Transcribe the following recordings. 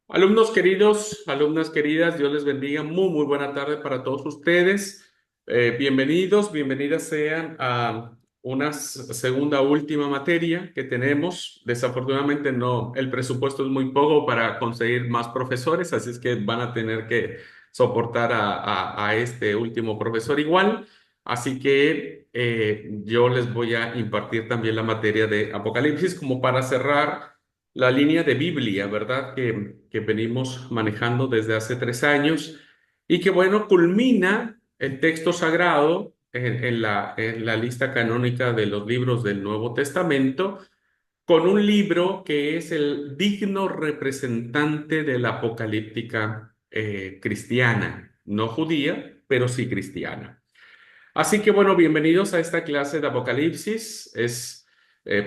Alumnos queridos, alumnas queridas, Dios les bendiga. Muy buena tarde para todos ustedes. Bienvenidos, bienvenidas sean a una segunda última materia que tenemos. Desafortunadamente no, el presupuesto es muy poco para conseguir más profesores, así es que van a tener que soportar a este último profesor igual. Así que yo les voy a impartir también la materia de Apocalipsis como para cerrar la línea de Biblia, ¿verdad? Que venimos manejando desde hace 3 años y que, bueno, culmina el texto sagrado en la lista canónica de los libros del Nuevo Testamento con un libro que es el digno representante de la apocalíptica cristiana, no judía, pero sí cristiana. Así que bueno, bienvenidos a esta clase de Apocalipsis. Es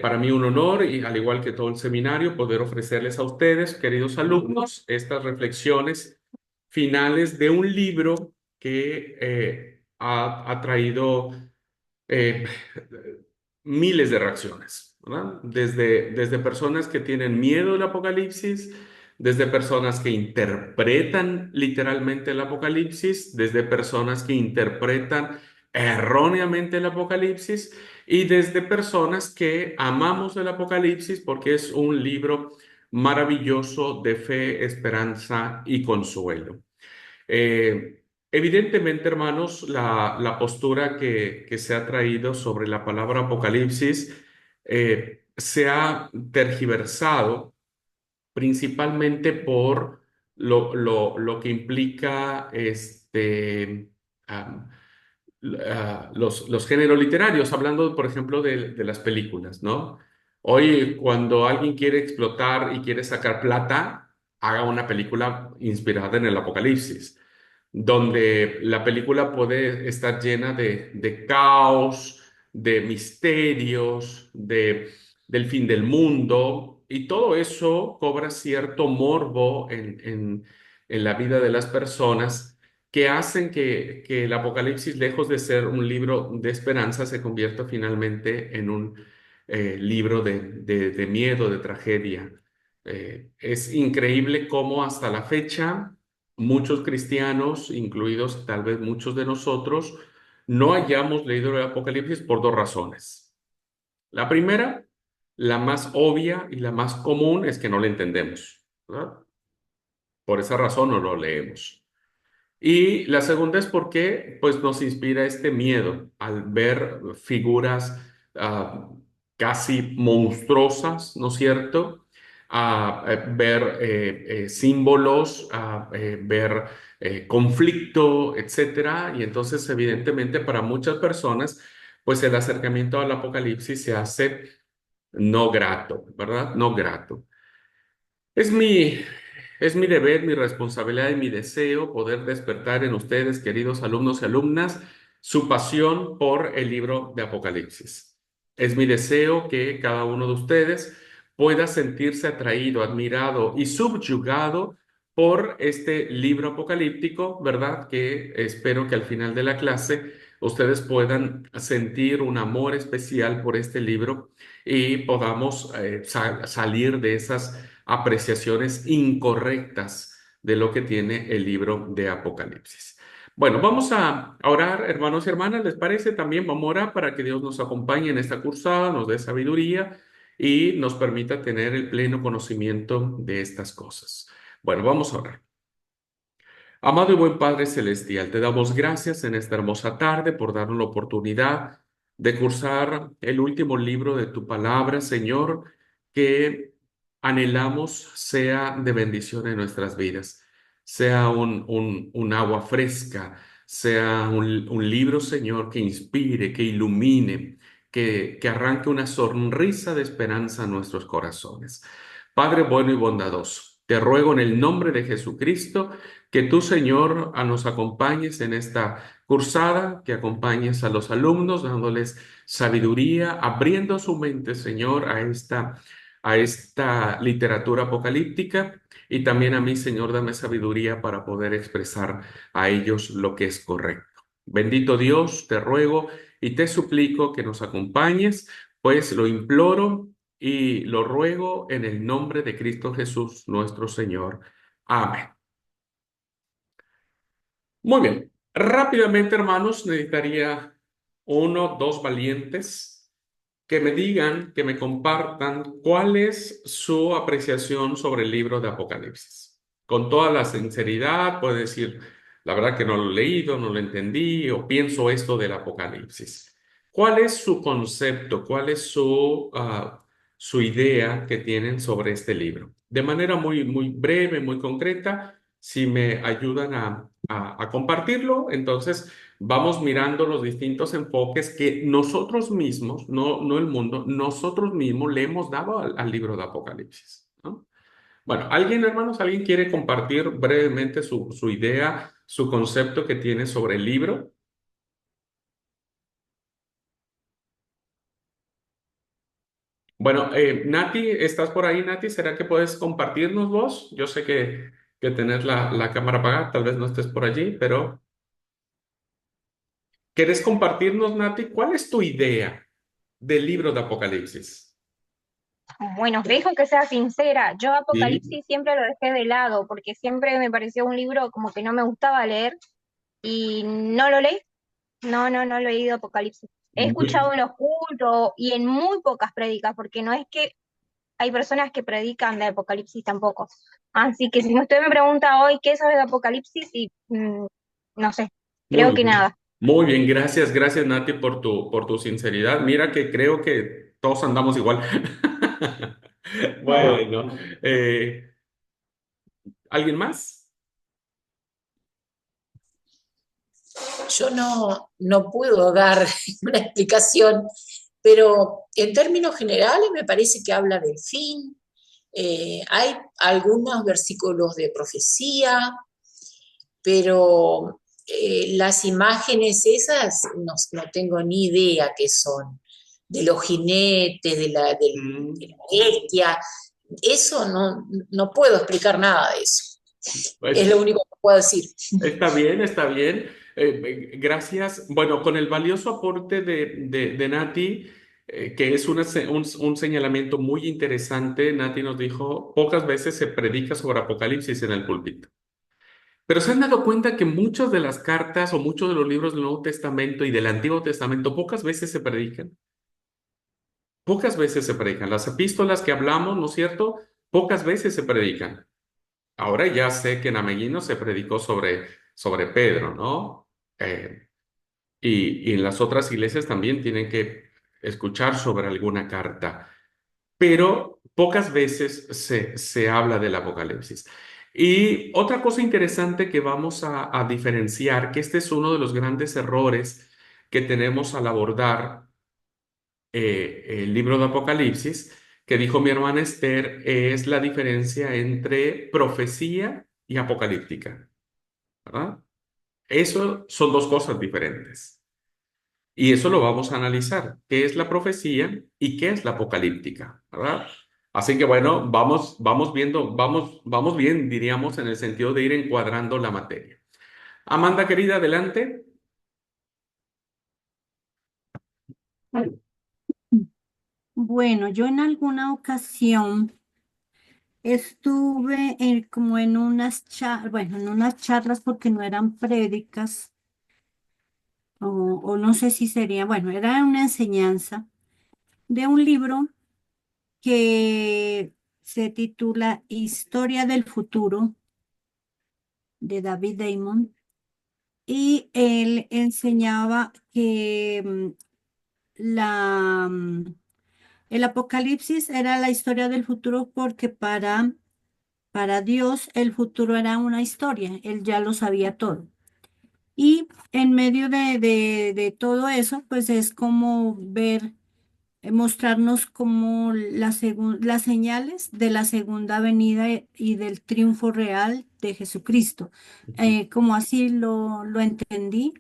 para mí un honor y al igual que todo el seminario, poder ofrecerles a ustedes, queridos alumnos, estas reflexiones finales de un libro que ha traído eh, miles de reacciones, ¿verdad? Desde personas que tienen miedo del apocalipsis, desde personas que interpretan literalmente el apocalipsis, desde personas que interpretan erróneamente el apocalipsis y desde personas que amamos el apocalipsis porque es un libro maravilloso de fe, esperanza y consuelo. Evidentemente, hermanos, la postura que se ha traído sobre la palabra apocalipsis se ha tergiversado principalmente por lo que implica am, los géneros literarios, hablando, por ejemplo, de las películas, ¿no? Hoy, cuando alguien quiere explotar y quiere sacar plata, haga una película inspirada en el Apocalipsis, donde la película puede estar llena de caos, de misterios, del fin del mundo, y todo eso cobra cierto morbo en la vida de las personas que hacen que el Apocalipsis, lejos de ser un libro de esperanza, se convierta finalmente en un libro de miedo, de tragedia. Es increíble cómo hasta la fecha muchos cristianos, incluidos tal vez muchos de nosotros, no hayamos leído el Apocalipsis por dos razones. La primera, la más obvia y la más común, es que no lo entendemos, ¿verdad? Por esa razón no lo leemos. Y la segunda es porque pues, nos inspira este miedo al ver figuras ah, casi monstruosas, ¿no es cierto? Ver símbolos, ver conflicto, etcétera. Y entonces, evidentemente, para muchas personas, pues el acercamiento al Apocalipsis se hace no grato, ¿verdad? No grato. Es mi, es mi deber, mi responsabilidad y mi deseo poder despertar en ustedes, queridos alumnos y alumnas, su pasión por el libro de Apocalipsis. Es mi deseo que cada uno de ustedes pueda sentirse atraído, admirado y subyugado por este libro apocalíptico, ¿verdad? Que espero que al final de la clase ustedes puedan sentir un amor especial por este libro y podamos salir de esas apreciaciones incorrectas de lo que tiene el libro de Apocalipsis. Bueno, vamos a orar, hermanos y hermanas, ¿les parece? También vamos a orar para que Dios nos acompañe en esta cursada, nos dé sabiduría y nos permita tener el pleno conocimiento de estas cosas. Bueno, vamos a orar. Amado y buen Padre Celestial, te damos gracias en esta hermosa tarde por darnos la oportunidad de cursar el último libro de tu palabra, Señor, que anhelamos sea de bendición en nuestras vidas, sea un agua fresca, sea un libro, Señor, que inspire, que ilumine, que arranque una sonrisa de esperanza a nuestros corazones. Padre bueno y bondadoso, te ruego en el nombre de Jesucristo, que tú, Señor, nos acompañes en esta cursada, que acompañes a los alumnos dándoles sabiduría, abriendo su mente, Señor, a esta literatura apocalíptica y también a mí, Señor, dame sabiduría para poder expresar a ellos lo que es correcto. Bendito Dios, te ruego y te suplico que nos acompañes, pues lo imploro y lo ruego en el nombre de Cristo Jesús, nuestro Señor. Amén. Muy bien. Rápidamente, hermanos, necesitaría uno, dos valientes que me digan, que me compartan cuál es su apreciación sobre el libro de Apocalipsis. Con toda la sinceridad, puede decir, la verdad que no lo he leído, no lo entendí, o pienso esto del Apocalipsis. ¿Cuál es su concepto? ¿Cuál es su idea que tienen sobre este libro? De manera muy, muy breve, muy concreta, si me ayudan a compartirlo, entonces vamos mirando los distintos enfoques que nosotros mismos, no el mundo, nosotros mismos le hemos dado al libro de Apocalipsis, ¿no? Bueno, ¿alguien, hermanos, alguien quiere compartir brevemente su idea, su concepto que tiene sobre el libro? Bueno, Nati, ¿estás por ahí, Nati? ¿Será que puedes compartirnos vos? Yo sé que tenés la cámara apagada, tal vez no estés por allí, pero ¿quieres compartirnos, Nati? ¿Cuál es tu idea del libro de Apocalipsis? Bueno, te dejo que sea sincera. Yo Sí. Apocalipsis siempre lo dejé de lado porque siempre me pareció un libro como que no me gustaba leer y no lo leí. No he leído Apocalipsis. He escuchado Muy, en los cultos y en muy pocas prédicas porque no es que hay personas que predican de Apocalipsis tampoco. Así que si usted me pregunta hoy qué sabe de Apocalipsis y no sé, creo muy que bien. nada. Muy bien, gracias, gracias Nati por tu sinceridad. Mira que creo que todos andamos igual. Bueno, ¿alguien más? Yo no puedo dar una explicación, pero en términos generales me parece que habla del fin. Hay algunos versículos de profecía, pero las imágenes esas no tengo ni idea qué son. De los jinetes, de Mm, la bestia, eso no puedo explicar nada de eso. Es pues lo único que puedo decir. está bien, está bien. Gracias. Bueno, con el valioso aporte de Nati, que es un señalamiento muy interesante, Nati nos dijo, pocas veces se predica sobre Apocalipsis en el púlpito. Pero se han dado cuenta que muchas de las cartas o muchos de los libros del Nuevo Testamento y del Antiguo Testamento pocas veces se predican. Pocas veces se predican. Las epístolas que hablamos, ¿no es cierto? Pocas veces se predican. Ahora ya sé que en Ameguino se predicó sobre Pedro, ¿no? Y en las otras iglesias también tienen que escuchar sobre alguna carta, pero pocas veces se habla del Apocalipsis. Y otra cosa interesante que vamos a diferenciar, que este es uno de los grandes errores que tenemos al abordar el libro de Apocalipsis, que dijo mi hermana Esther, es la diferencia entre profecía y apocalíptica, ¿verdad? Eso son dos cosas diferentes. Y eso lo vamos a analizar. ¿Qué es la profecía y qué es la apocalíptica? ¿Verdad? Así que bueno, vamos viendo, vamos bien, diríamos, en el sentido de ir encuadrando la materia. Amanda, querida, adelante. Bueno, yo en alguna ocasión estuve como en unas charlas, bueno, en unas charlas porque no eran prédicas, o no sé si sería, bueno, era una enseñanza de un libro que se titula Historia del Futuro de David Damon, y él enseñaba que la, mm, el Apocalipsis era la historia del futuro porque para Dios el futuro era una historia, él ya lo sabía todo. Y en medio de todo eso, pues es como ver, mostrarnos como las señales de la segunda venida y del triunfo real de Jesucristo. Como así lo entendí.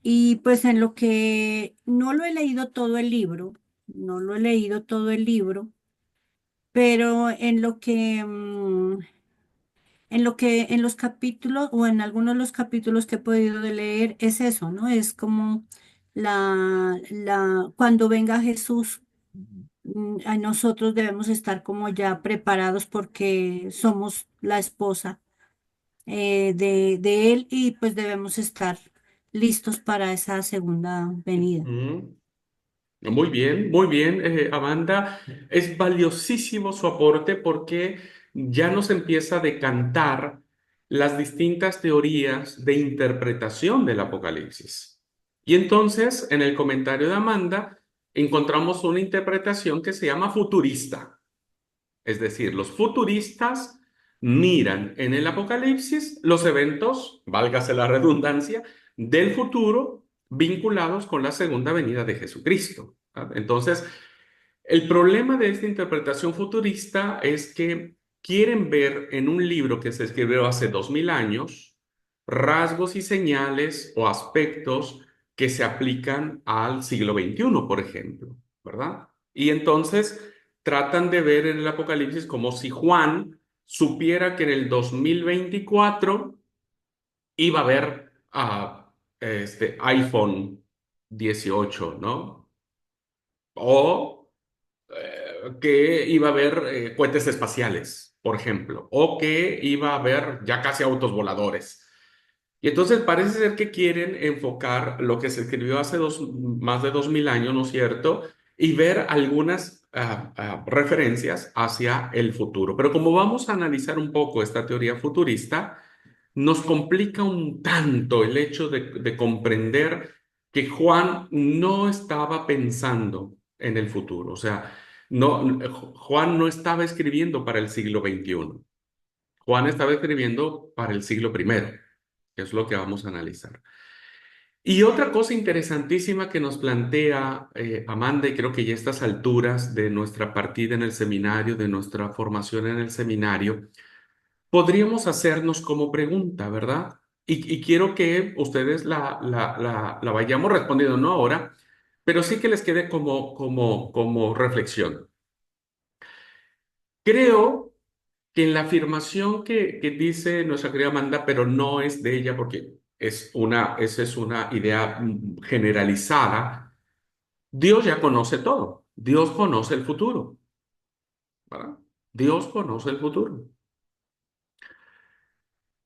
Y pues en lo que no lo he leído todo el libro, no lo he leído todo el libro, pero en los capítulos o en algunos de los capítulos que he podido de leer es eso, ¿no? Es como cuando venga Jesús, nosotros debemos estar como ya preparados porque somos la esposa de él y pues debemos estar listos para esa segunda venida. Mm. Muy bien, Amanda. Es valiosísimo su aporte porque ya nos empieza a decantar las distintas teorías de interpretación del Apocalipsis. Y entonces, en el comentario de Amanda, encontramos una interpretación que se llama futurista. Es decir, los futuristas miran en el Apocalipsis los eventos, válgase la redundancia, del futuro vinculados con la segunda venida de Jesucristo. ¿Verdad? Entonces, el problema de esta interpretación futurista es que quieren ver en un libro que se escribió hace 2000 años rasgos y señales o aspectos que se aplican al siglo XXI, por ejemplo, ¿verdad? Y entonces tratan de ver en el Apocalipsis como si Juan supiera que en el 2024 iba a haber iPhone 18, ¿no? O que iba a haber cohetes espaciales, por ejemplo, o que iba a haber ya casi autos voladores. Y entonces parece ser que quieren enfocar lo que se escribió hace más de 2000 años, ¿no es cierto? Y ver algunas referencias hacia el futuro. Pero como vamos a analizar un poco esta teoría futurista, nos complica un tanto el hecho de comprender que Juan no estaba pensando en el futuro. O sea, Juan no estaba escribiendo para el siglo XXI. Juan estaba escribiendo para el siglo primero, que es lo que vamos a analizar. Y otra cosa interesantísima que nos plantea Amanda, y creo que ya a estas alturas de nuestra partida en el seminario, de nuestra formación en el seminario, podríamos hacernos como pregunta, ¿verdad? Y quiero que ustedes la vayamos respondiendo, no ahora, pero sí que les quede como reflexión. Creo que en la afirmación que dice nuestra querida Amanda, pero no es de ella porque esa es una idea generalizada, Dios ya conoce todo, Dios conoce el futuro, ¿verdad? Dios conoce el futuro.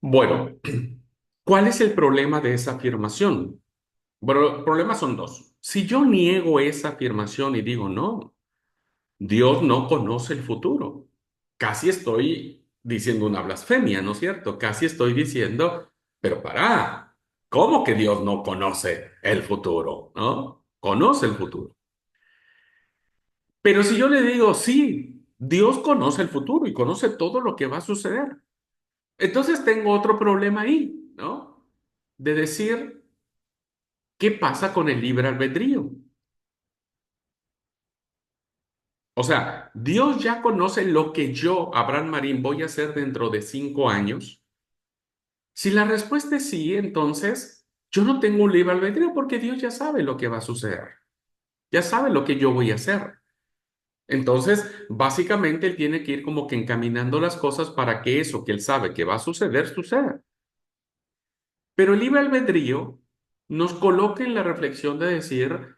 Bueno, ¿cuál es el problema de esa afirmación? Bueno, problemas son dos. Si yo niego esa afirmación y digo, no, Dios no conoce el futuro, casi estoy diciendo una blasfemia, ¿no es cierto? Casi estoy diciendo, pero para, ¿cómo que Dios no conoce el futuro? ¿No? Conoce el futuro. Pero si yo le digo, sí, Dios conoce el futuro y conoce todo lo que va a suceder, entonces tengo otro problema ahí, ¿no? De decir, ¿qué pasa con el libre albedrío? O sea, Dios ya conoce lo que yo, Abraham Marín, voy a hacer dentro de 5 años. Si la respuesta es sí, entonces yo no tengo un libre albedrío porque Dios ya sabe lo que va a suceder. Ya sabe lo que yo voy a hacer. Entonces, básicamente, Él tiene que ir como que encaminando las cosas para que eso que Él sabe que va a suceder, suceda. Pero el libre albedrío nos coloca en la reflexión de decir,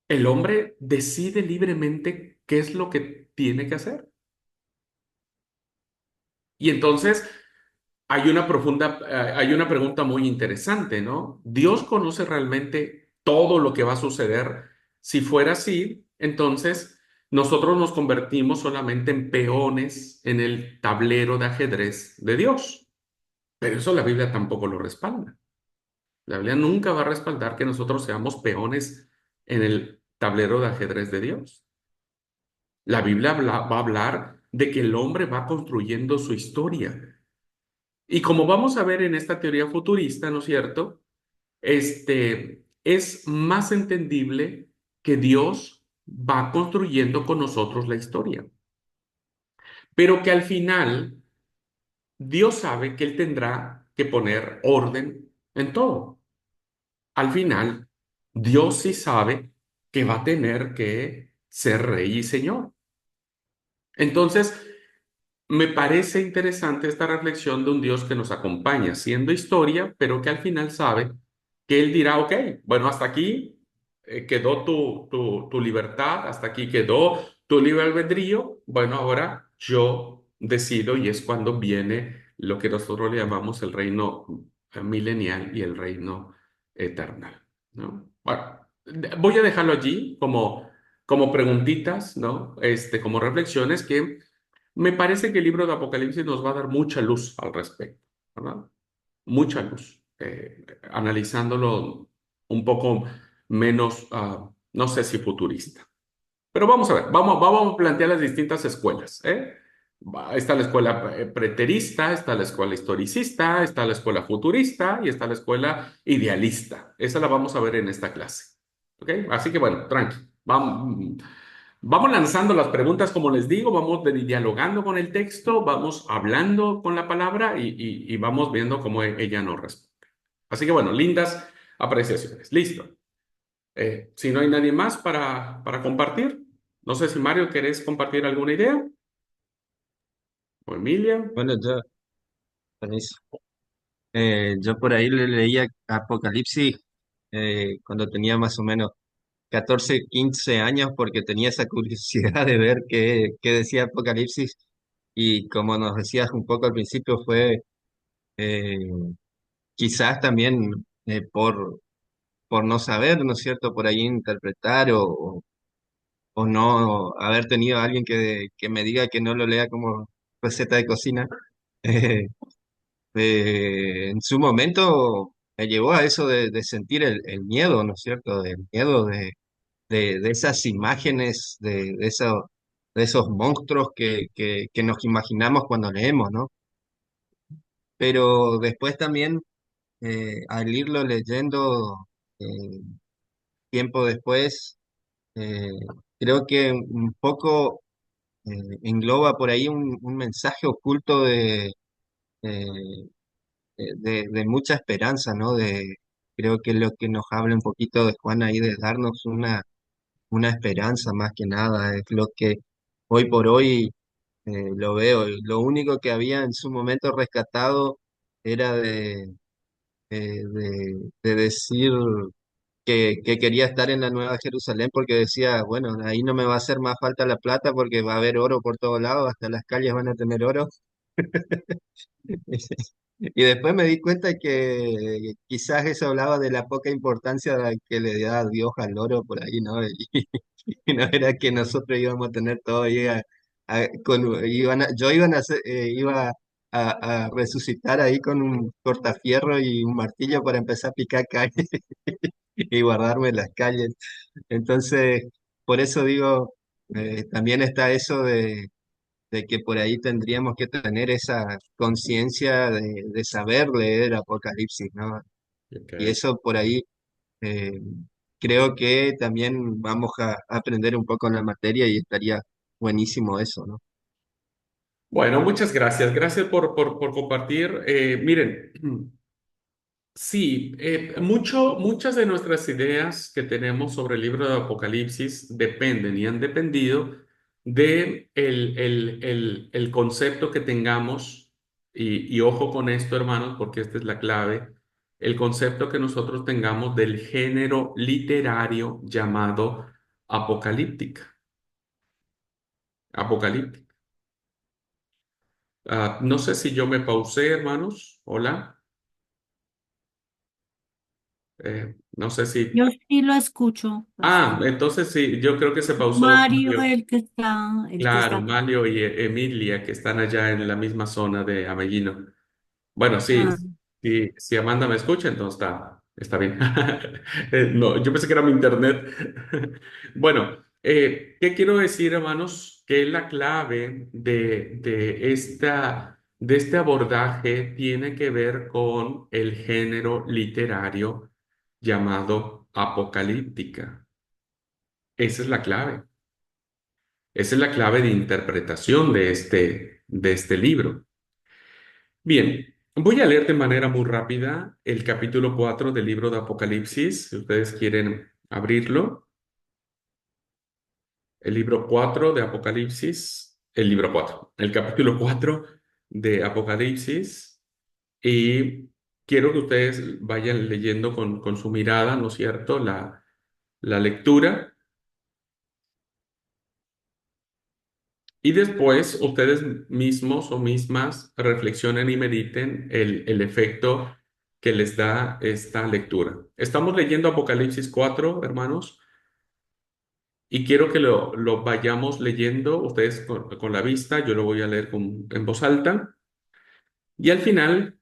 el hombre decide libremente qué es lo que tiene que hacer. Y entonces hay una pregunta muy interesante, ¿no? ¿Dios conoce realmente todo lo que va a suceder? Si fuera así, entonces nosotros nos convertimos solamente en peones en el tablero de ajedrez de Dios. Pero eso la Biblia tampoco lo respalda. La Biblia nunca va a respaldar que nosotros seamos peones en el tablero de ajedrez de Dios. La Biblia va a hablar de que el hombre va construyendo su historia. Y como vamos a ver en esta teoría futurista, ¿no es cierto? Es más entendible que Dios va construyendo con nosotros la historia, pero que al final Dios sabe que Él tendrá que poner orden en todo. Al final, Dios sí sabe que va a tener que ser rey y señor. Entonces, me parece interesante esta reflexión de un Dios que nos acompaña siendo historia, pero que al final sabe que Él dirá, ok, bueno, hasta aquí quedó tu libertad, hasta aquí quedó tu libre albedrío. Bueno, ahora yo decido y es cuando viene lo que nosotros le llamamos el reino milenial y el reino eternal, ¿no? Bueno, voy a dejarlo allí como preguntitas, ¿no? Como reflexiones que me parece que el libro de Apocalipsis nos va a dar mucha luz al respecto, ¿verdad? Mucha luz, analizándolo un poco menos, no sé si futurista. Pero vamos a ver, vamos a plantear las distintas escuelas, ¿eh? Está la escuela preterista, está la escuela historicista, está la escuela futurista y está la escuela idealista. Esa la vamos a ver en esta clase. ¿Ok? Así que bueno, tranqui. Vamos lanzando las preguntas, como les digo, vamos dialogando con el texto, vamos hablando con la palabra y vamos viendo cómo ella nos responde. Así que bueno, lindas apreciaciones. Listo. Si no hay nadie más para compartir, no sé si Mario, ¿querés compartir alguna idea? ¿O Emilia? Bueno, permiso. Yo por ahí le leía Apocalipsis cuando tenía más o menos 14 15 años porque tenía esa curiosidad de ver qué decía Apocalipsis y como nos decías un poco al principio fue eh, quizás también por no saber, ¿no es cierto?, por ahí interpretar o no haber tenido a alguien que me diga que no lo lea como receta de cocina. eh, en su momento me llevó a eso de sentir el miedo, ¿no es cierto?, el miedo de esas imágenes, de esos monstruos que nos imaginamos cuando leemos, ¿no? Pero después también, al irlo leyendo eh, tiempo después, eh, creo que un poco engloba por ahí un mensaje oculto eh, de mucha esperanza, ¿no? Creo que lo que nos habla un poquito de Juan ahí, de darnos una esperanza más que nada, es lo que hoy por hoy lo veo. Y lo único que había en su momento rescatado era de decir que quería estar en la Nueva Jerusalén porque decía, bueno, ahí no me va a hacer más falta la plata porque va a haber oro por todos lados, hasta las calles van a tener oro. Y después me di cuenta que quizás eso hablaba de la poca importancia que le da Dios al oro por ahí, ¿no? Y no era que nosotros íbamos a tener todo ahí, yo iba a resucitar ahí con un cortafierro y un martillo para empezar a picar calles y guardarme las calles. Entonces, por eso digo, también está eso de que por ahí tendríamos que tener esa conciencia de saber leer Apocalipsis, ¿no? Ok. Y eso por ahí eh, creo que también vamos a aprender un poco en la materia y estaría buenísimo eso, ¿no? Bueno, muchas gracias. Gracias por compartir. Miren, sí, muchas de nuestras ideas que tenemos sobre el libro de Apocalipsis dependen y han dependido de el concepto que tengamos, y ojo con esto, hermanos, porque esta es la clave, el concepto que nosotros tengamos del género literario llamado apocalíptica. Apocalíptica. No sé si yo me pausé, hermanos. Hola. No sé si... Yo sí lo escucho, pastor. Entonces sí, yo creo que se pausó Mario, Mario. el que Claro, está. Mario y Emilia, que están allá en la misma zona de Avellino. Bueno, sí, Ah, sí, si Amanda me escucha, entonces está bien. No, yo pensé que era mi internet. Bueno, ¿qué quiero decir, hermanos? Que la clave de este abordaje tiene que ver con el género literario llamado apocalíptica. Esa es la clave. Esa es la clave de interpretación de este libro. Bien, voy a leer de manera muy rápida el capítulo 4 del libro de Apocalipsis, si ustedes quieren abrirlo. El libro 4 de Apocalipsis, el libro 4, el capítulo 4 de Apocalipsis. Y quiero que ustedes vayan leyendo con su mirada, ¿no es cierto?, la lectura y después ustedes mismos o mismas reflexionen y mediten el efecto que les da esta lectura. Estamos leyendo Apocalipsis 4, hermanos, y quiero que lo vayamos leyendo ustedes con la vista, yo lo voy a leer en voz alta, y al final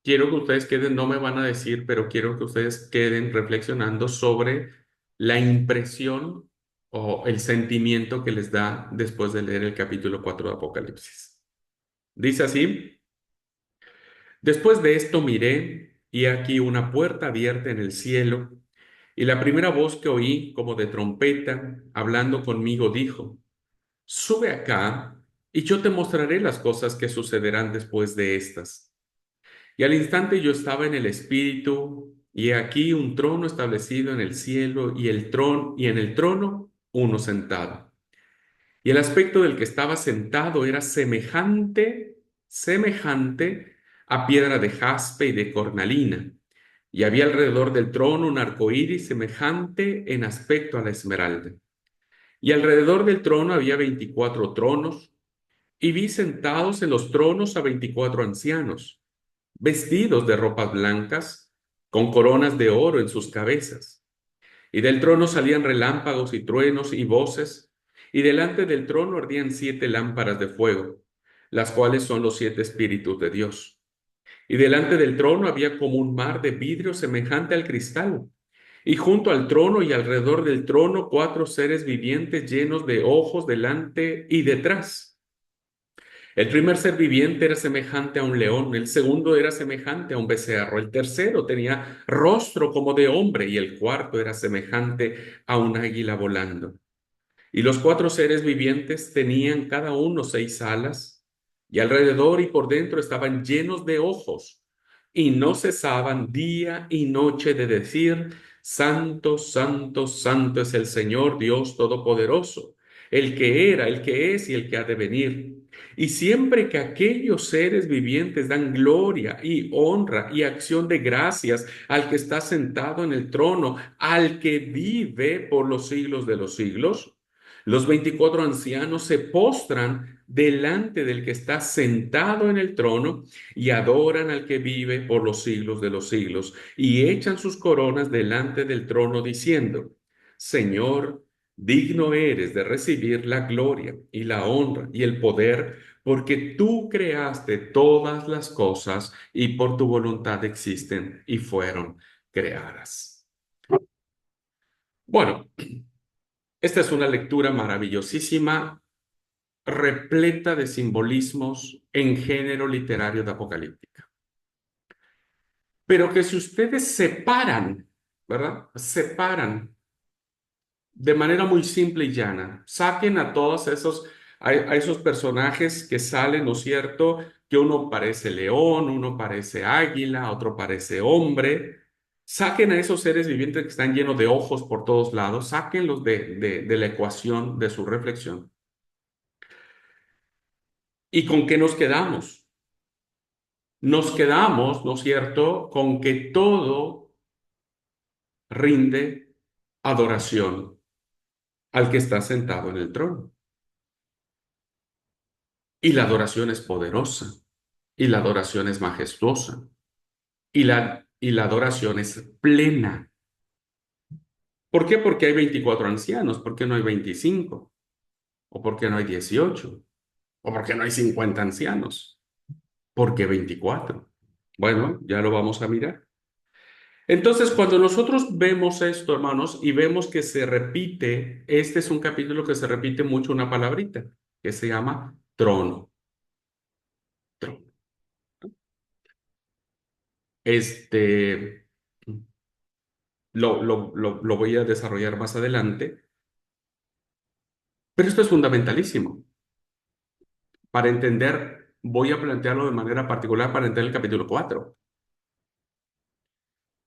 quiero que ustedes queden, no me van a decir, pero quiero que ustedes queden reflexionando sobre la impresión o el sentimiento que les da después de leer el capítulo 4 de Apocalipsis. Dice así: después de esto miré, y aquí una puerta abierta en el cielo, y la primera voz que oí, como de trompeta, hablando conmigo, dijo: sube acá, y yo te mostraré las cosas que sucederán después de estas. Y al instante yo estaba en el Espíritu, y he aquí un trono establecido en el cielo, y en el trono uno sentado. Y el aspecto del que estaba sentado era semejante a piedra de jaspe y de cornalina. Y había alrededor del trono un arco iris semejante en aspecto a la esmeralda. Y alrededor del trono había 24 tronos, y vi sentados en los tronos a 24 ancianos, vestidos de ropas blancas, con coronas de oro en sus cabezas. Y del trono salían relámpagos y truenos y voces, y delante del trono ardían 7 lámparas de fuego, las cuales son los 7 espíritus de Dios. Y delante del trono había como un mar de vidrio semejante al cristal. Y junto al trono y alrededor del trono 4 seres vivientes llenos de ojos delante y detrás. El primer ser viviente era semejante a un león, el segundo era semejante a un becerro, el tercero tenía rostro como de hombre y el cuarto era semejante a un águila volando. Y los 4 seres vivientes tenían cada uno 6 alas, y alrededor y por dentro estaban llenos de ojos, y no cesaban día y noche de decir: Santo, santo, santo es el Señor Dios Todopoderoso, el que era, el que es y el que ha de venir. Y siempre que aquellos seres vivientes dan gloria y honra y acción de gracias al que está sentado en el trono, al que vive por los siglos de los siglos, los 24 ancianos se postran delante del que está sentado en el trono y adoran al que vive por los siglos de los siglos y echan sus coronas delante del trono diciendo: Señor, digno eres de recibir la gloria y la honra y el poder, porque tú creaste todas las cosas y por tu voluntad existen y fueron creadas. Bueno, esta es una lectura maravillosísima, repleta de simbolismos en género literario de Apocalíptica. Pero que si ustedes separan, ¿verdad? Separan de manera muy simple y llana, saquen a todos a esos personajes que salen, ¿no es cierto? Que uno parece león, uno parece águila, otro parece hombre. Saquen a esos seres vivientes que están llenos de ojos por todos lados, sáquenlos de la ecuación de su reflexión. ¿Y con qué nos quedamos? Nos quedamos, ¿no es cierto?, con que todo rinde adoración al que está sentado en el trono. Y la adoración es poderosa, y la adoración es majestuosa, y la adoración es plena. ¿Por qué? Porque hay 24 ancianos, ¿por qué no hay 25? ¿O por qué no hay 18? ¿O por qué no hay 50 ancianos? ¿Por qué 24? Bueno, ya lo vamos a mirar. Entonces, cuando nosotros vemos esto, hermanos, y vemos que se repite, este es un capítulo que se repite mucho una palabrita, que se llama trono. Trono. Este, lo voy a desarrollar más adelante, pero esto es fundamentalísimo. Para entender, voy a plantearlo de manera particular para entender el capítulo 4.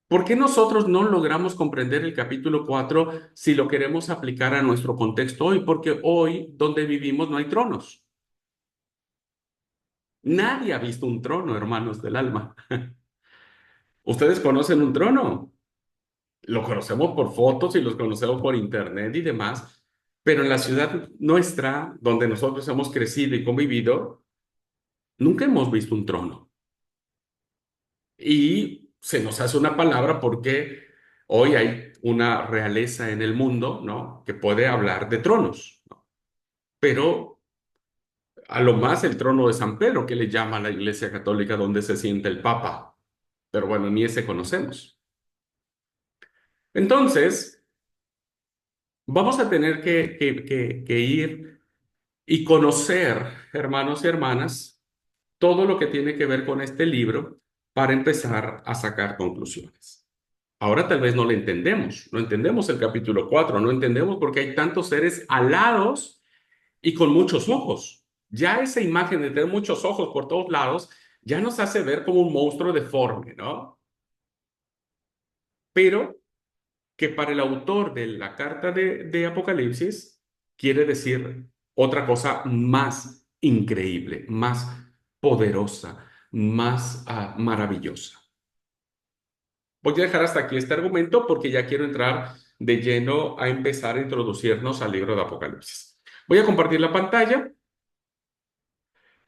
¿Por qué nosotros no logramos comprender el capítulo 4 si lo queremos aplicar a nuestro contexto hoy? Porque hoy, donde vivimos, no hay tronos. Nadie ha visto un trono, hermanos del alma. ¿Ustedes conocen un trono? Lo conocemos por fotos y los conocemos por internet y demás, pero en la ciudad nuestra, donde nosotros hemos crecido y convivido, nunca hemos visto un trono. Y se nos hace una palabra porque hoy hay una realeza en el mundo, ¿no? Que puede hablar de tronos, ¿no? Pero a lo más el trono de San Pedro, que le llama a la Iglesia Católica, donde se siente el Papa. Pero bueno, ni ese conocemos. Entonces, vamos a tener que ir y conocer, hermanos y hermanas, todo lo que tiene que ver con este libro para empezar a sacar conclusiones. Ahora tal vez no lo entendemos, no entendemos el capítulo 4, no entendemos por qué hay tantos seres alados y con muchos ojos. Ya esa imagen de tener muchos ojos por todos lados ya nos hace ver como un monstruo deforme, ¿no? Pero que para el autor de la carta de Apocalipsis quiere decir otra cosa más increíble, más poderosa, más maravillosa. Voy a dejar hasta aquí este argumento porque ya quiero entrar de lleno a empezar a introducirnos al libro de Apocalipsis. Voy a compartir la pantalla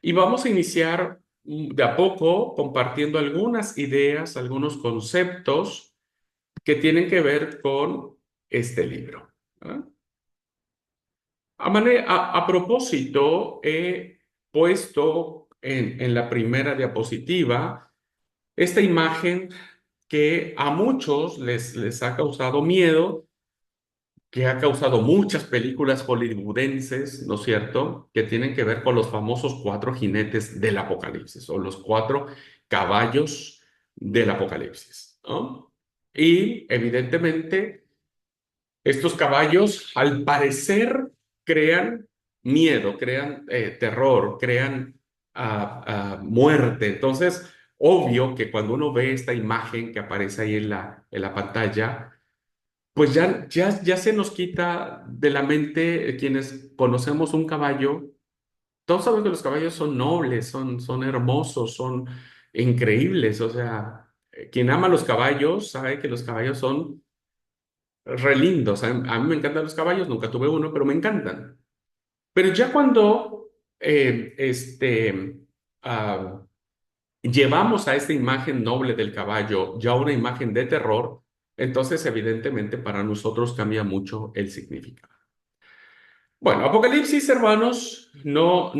y vamos a iniciar de a poco compartiendo algunas ideas, algunos conceptos que tienen que ver con este libro. ¿Ah? A propósito, he puesto en la primera diapositiva esta imagen que a muchos les ha causado miedo, que ha causado muchas películas hollywoodenses, ¿no es cierto?, que tienen que ver con los famosos cuatro jinetes del Apocalipsis o los cuatro caballos del Apocalipsis, ¿no? Y evidentemente estos caballos, al parecer, crean miedo, crean terror, crean muerte. Entonces, obvio que cuando uno ve esta imagen que aparece ahí en la pantalla, pues ya se nos quita de la mente quienes conocemos un caballo. Todos sabemos que los caballos son nobles, son hermosos, son increíbles. O sea, quien ama los caballos sabe que los caballos son re lindos. A mí me encantan los caballos, nunca tuve uno, pero me encantan. Pero ya cuando ah, llevamos a esta imagen noble del caballo ya una imagen de terror, entonces evidentemente para nosotros cambia mucho el significado. Bueno, Apocalipsis, hermanos, no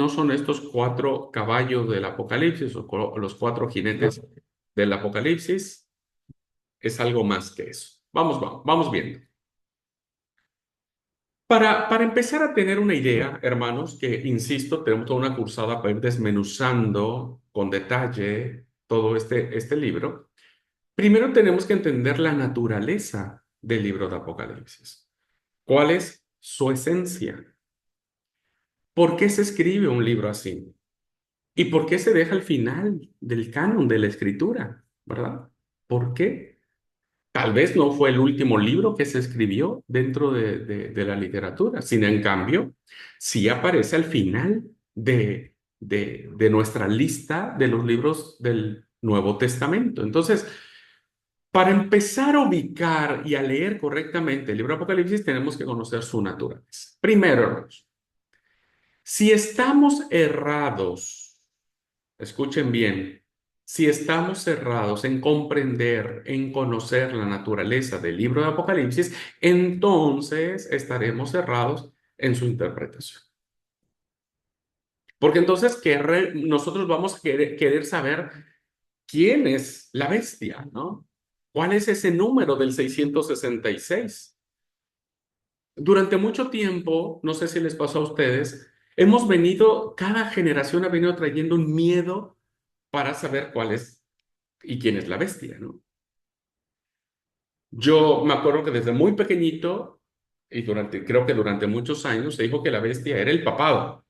son estos cuatro caballos del Apocalipsis o los cuatro jinetes del Apocalipsis, es algo más que eso. Vamos viendo. Para empezar a tener una idea, hermanos, que insisto, tenemos toda una cursada para ir desmenuzando con detalle todo este libro, primero tenemos que entender la naturaleza del libro de Apocalipsis. ¿Cuál es su esencia? ¿Por qué se escribe un libro así? ¿Y por qué se deja al final del canon de la escritura? ¿Verdad? ¿Por qué? Tal vez no fue el último libro que se escribió dentro de la literatura, sino en cambio, sí aparece al final de nuestra lista de los libros del Nuevo Testamento. Entonces, para empezar a ubicar y a leer correctamente el libro de Apocalipsis, tenemos que conocer su naturaleza. Primero, hermanos, si estamos errados, escuchen bien, si estamos cerrados en comprender, en conocer la naturaleza del libro de Apocalipsis, entonces estaremos cerrados en su interpretación. Porque entonces nosotros vamos a querer saber quién es la bestia, ¿no? ¿Cuál es ese número del 666? Durante mucho tiempo, no sé si les pasó a ustedes, cada generación ha venido trayendo un miedo para saber cuál es y quién es la bestia, ¿no? Yo me acuerdo que desde muy pequeñito y creo que durante muchos años se dijo que la bestia era el papado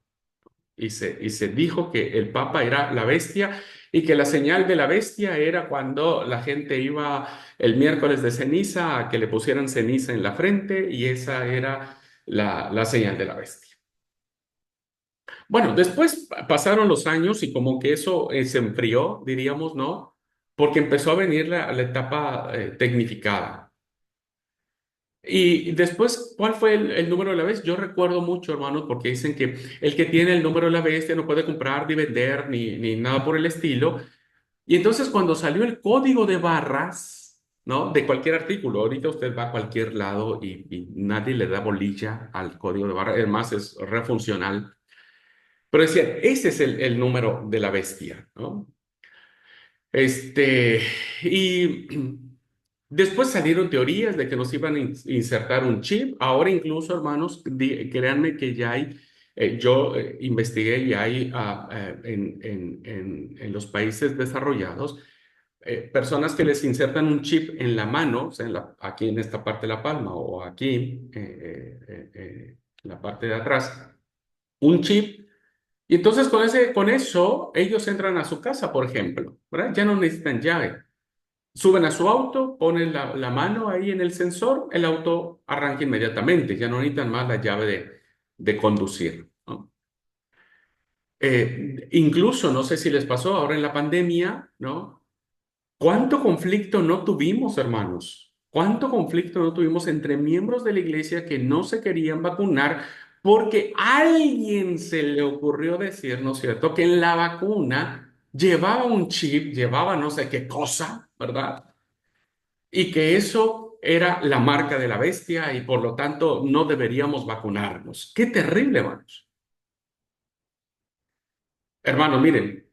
y se dijo que el papa era la bestia y que la señal de la bestia era cuando la gente iba el miércoles de ceniza a que le pusieran ceniza en la frente y esa era la señal de la bestia. Bueno, después pasaron los años y como que eso se enfrió, diríamos, ¿no? porque empezó a venir la etapa tecnificada. Y después, ¿cuál fue el número de la bestia? Yo recuerdo mucho, hermanos, porque dicen que el que tiene el número de la bestia no puede comprar ni vender ni nada por el estilo. Y entonces cuando salió el código de barras, ¿no? De cualquier artículo, ahorita usted va a cualquier lado y nadie le da bolilla al código de barras, además es refuncional. Pero decían, ese es el número de la bestia, ¿no? Este, y después salieron teorías de que nos iban a insertar un chip. Ahora incluso, hermanos, créanme que ya hay, yo investigué y hay en los países desarrollados personas que les insertan un chip en la mano, o sea, aquí en esta parte de la palma o aquí, en la parte de atrás, un chip. Y entonces con eso ellos entran a su casa, por ejemplo, ¿verdad? Ya no necesitan llave. Suben a su auto, ponen la mano ahí en el sensor, el auto arranca inmediatamente, ya no necesitan más la llave de conducir, ¿no? Incluso, no sé si les pasó ahora en la pandemia, ¿no? ¿Cuánto conflicto no tuvimos, hermanos? ¿Cuánto conflicto no tuvimos entre miembros de la iglesia que no se querían vacunar porque a alguien se le ocurrió decir, ¿no es cierto?, que en la vacuna llevaba un chip, llevaba no sé qué cosa, ¿verdad? Y que eso era la marca de la bestia y por lo tanto no deberíamos vacunarnos. Qué terrible, hermanos. Hermanos, miren.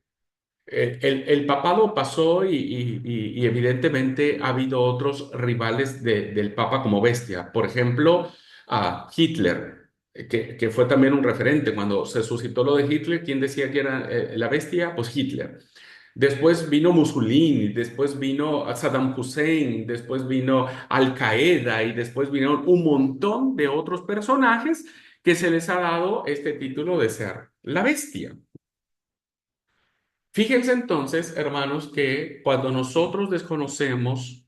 El papado pasó y evidentemente ha habido otros rivales del papa como bestia. Por ejemplo, a Hitler, que fue también un referente. Cuando se suscitó lo de Hitler, ¿quién decía que era la bestia? Pues Hitler. Después vino Mussolini, después vino Saddam Hussein, después vino Al Qaeda y después vinieron un montón de otros personajes que se les ha dado este título de ser la bestia. Fíjense entonces, hermanos, que cuando nosotros desconocemos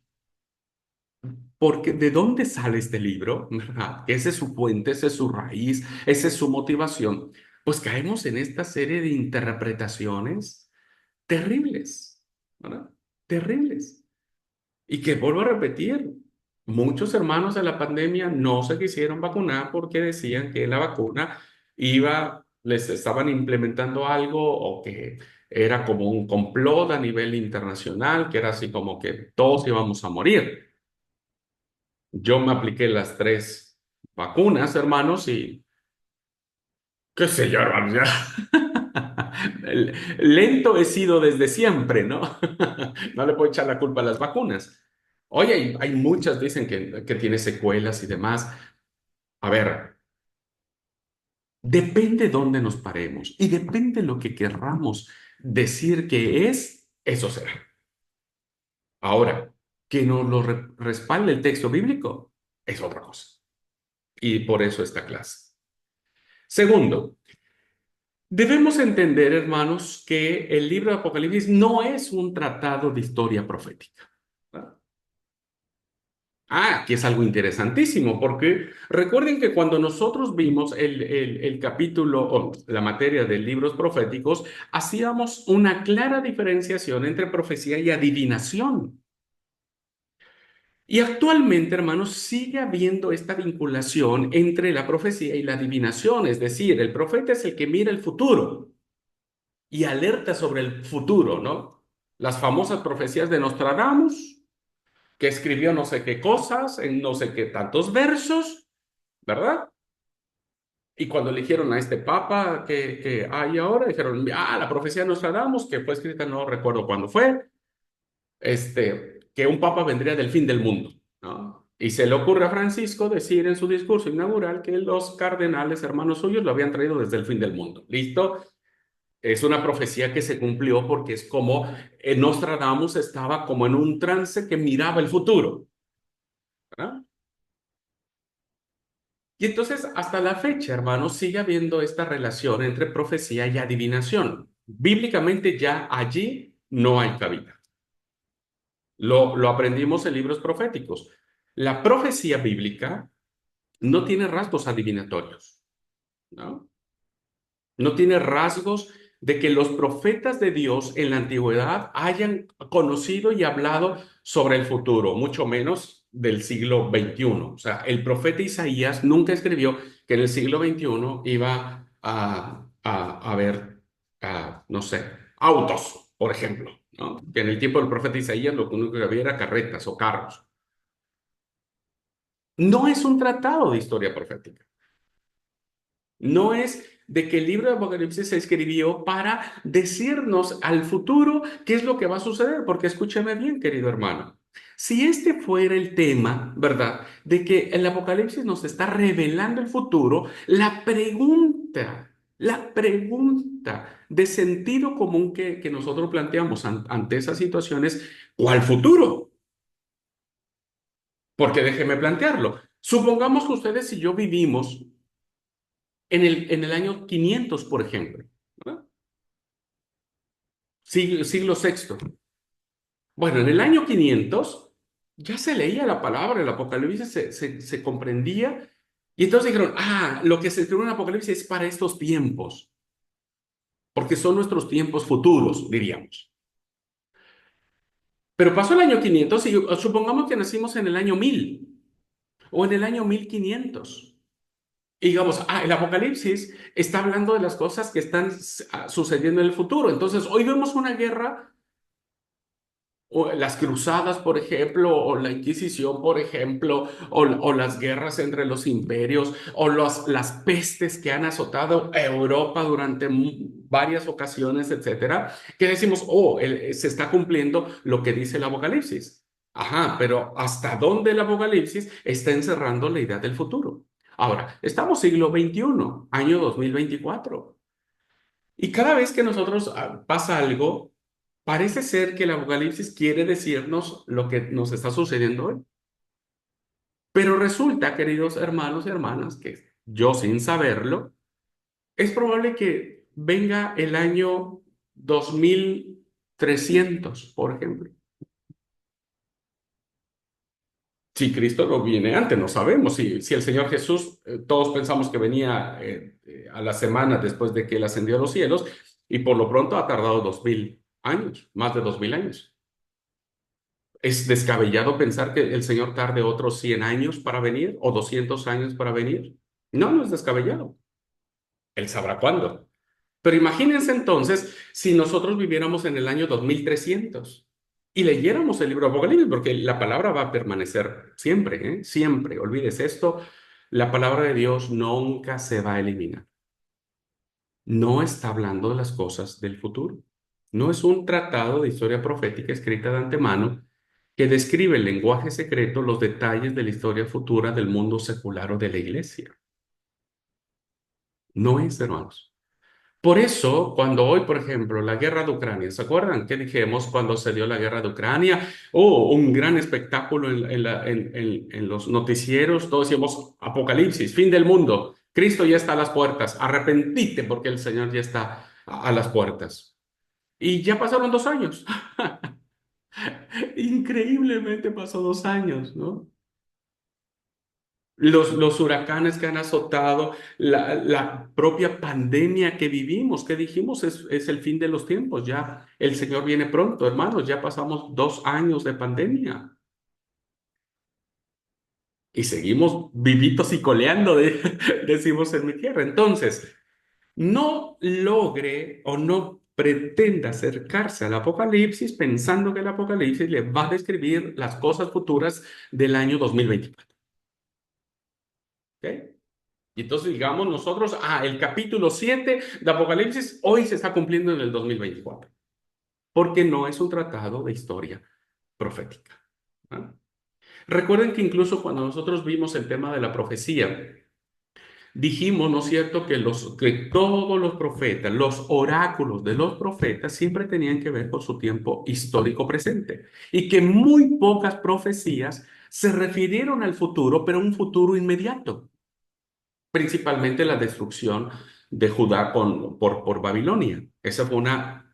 de dónde sale este libro, ¿verdad? Esa es su fuente, esa es su raíz, esa es su motivación, pues caemos en esta serie de interpretaciones terribles, ¿verdad? Terribles. Y que vuelvo a repetir, muchos hermanos de la pandemia no se quisieron vacunar porque decían que la vacuna les estaban implementando algo o que era como un complot a nivel internacional, que era así como que todos íbamos a morir. Yo me apliqué las 3 vacunas, hermanos, y qué sé yo, hermanos, ya. Lento he sido desde siempre, ¿no? No le puedo echar la culpa a las vacunas. Oye, hay muchas, dicen que tiene secuelas y demás. A ver, depende dónde nos paremos y depende lo que querramos decir que es, eso será. Ahora, que nos lo respalde el texto bíblico es otra cosa. Y por eso esta clase. Segundo, debemos entender, hermanos, que el libro de Apocalipsis no es un tratado de historia profética. ¿Verdad? Que es algo interesantísimo, porque recuerden que cuando nosotros vimos el capítulo o la materia de libros proféticos, hacíamos una clara diferenciación entre profecía y adivinación. Y actualmente, hermanos, sigue habiendo esta vinculación entre la profecía y la adivinación, es decir, el profeta es el que mira el futuro y alerta sobre el futuro, ¿no? Las famosas profecías de Nostradamus, que escribió no sé qué cosas en no sé qué tantos versos, ¿verdad? Y cuando eligieron a este papa que hay ahora, dijeron, la profecía de Nostradamus, que fue escrita, no recuerdo cuándo fue, que un papa vendría del fin del mundo, ¿no? Y se le ocurre a Francisco decir en su discurso inaugural que los cardenales hermanos suyos lo habían traído desde el fin del mundo. ¿Listo? Es una profecía que se cumplió porque es como Nostradamus estaba como en un trance que miraba el futuro, ¿verdad? Y entonces, hasta la fecha, hermanos, sigue habiendo esta relación entre profecía y adivinación. Bíblicamente ya allí no hay cabida. Lo aprendimos en libros proféticos. La profecía bíblica no tiene rasgos adivinatorios, ¿no? No tiene rasgos de que los profetas de Dios en la antigüedad hayan conocido y hablado sobre el futuro, mucho menos del siglo XXI. O sea, el profeta Isaías nunca escribió que en el siglo XXI iba a haber, no sé, autos, por ejemplo, ¿no? Que en el tiempo del profeta Isaías lo único que había era carretas o carros. No es un tratado de historia profética. No es de que el libro de Apocalipsis se escribió para decirnos al futuro qué es lo que va a suceder, porque escúcheme bien, querido hermano. Si este fuera el tema, ¿verdad? De que el Apocalipsis nos está revelando el futuro, la pregunta de sentido común que nosotros planteamos ante esas situaciones, ¿cuál futuro? Porque déjeme plantearlo. Supongamos que ustedes y yo vivimos en el año 500, por ejemplo, ¿verdad? Siglo sexto. Bueno, en el año 500 ya se leía la palabra, el Apocalipsis se comprendía, y entonces dijeron, lo que se escribió en el Apocalipsis es para estos tiempos, porque son nuestros tiempos futuros, diríamos. Pero pasó el año 500 y supongamos que nacimos en el año 1000 o en el año 1500. Y digamos, el Apocalipsis está hablando de las cosas que están sucediendo en el futuro. Entonces, hoy vemos una guerra, o las cruzadas, por ejemplo, o la Inquisición, por ejemplo, o las guerras entre los imperios, o las pestes que han azotado a Europa durante varias ocasiones, etcétera, que decimos, se está cumpliendo lo que dice el Apocalipsis. Ajá, pero ¿hasta dónde el Apocalipsis está encerrando la idea del futuro? Ahora, estamos siglo XXI, año 2024. Y cada vez que nosotros pasa algo, parece ser que el Apocalipsis quiere decirnos lo que nos está sucediendo hoy. Pero resulta, queridos hermanos y hermanas, que yo sin saberlo, es probable que venga el año 2300, por ejemplo. Si Cristo no viene antes, no sabemos. Si el Señor Jesús, todos pensamos que venía a la semana después de que Él ascendió a los cielos, y por lo pronto ha tardado 2000 años, más de 2000 años. ¿Es descabellado pensar que el Señor tarde otros 100 años para venir o 200 años para venir? No, no es descabellado. Él sabrá cuándo. Pero imagínense entonces si nosotros viviéramos en el año 2300 y leyéramos el libro de Apocalipsis, porque la palabra va a permanecer siempre, ¿eh? Siempre. Olvides esto, la palabra de Dios nunca se va a eliminar. No está hablando de las cosas del futuro. No es un tratado de historia profética escrita de antemano que describe en lenguaje secreto los detalles de la historia futura del mundo secular o de la iglesia. No es, hermanos. Por eso, cuando hoy, por ejemplo, la guerra de Ucrania, ¿se acuerdan qué dijimos cuando se dio la guerra de Ucrania? Un gran espectáculo en los noticieros, todos decíamos, Apocalipsis, fin del mundo, Cristo ya está a las puertas, arrepentite porque el Señor ya está a las puertas. Y ya pasaron 2 años. Increíblemente pasó 2 años, ¿no? Los huracanes que han azotado, la propia pandemia que vivimos, que dijimos es el fin de los tiempos. Ya el Señor viene pronto, hermanos. Ya pasamos 2 años de pandemia y seguimos vivitos y coleando, decimos en mi tierra. Entonces, no logre o no pretenda acercarse al Apocalipsis pensando que el Apocalipsis le va a describir las cosas futuras del año 2024. ¿Ok? Y entonces digamos nosotros, el capítulo 7 de Apocalipsis hoy se está cumpliendo en el 2024, porque no es un tratado de historia profética. ¿Ah? Recuerden que incluso cuando nosotros vimos el tema de la profecía, dijimos, ¿no es cierto?, que todos los profetas, los oráculos de los profetas siempre tenían que ver con su tiempo histórico presente y que muy pocas profecías se refirieron al futuro, pero un futuro inmediato, principalmente la destrucción de Judá por Babilonia. Esa fue una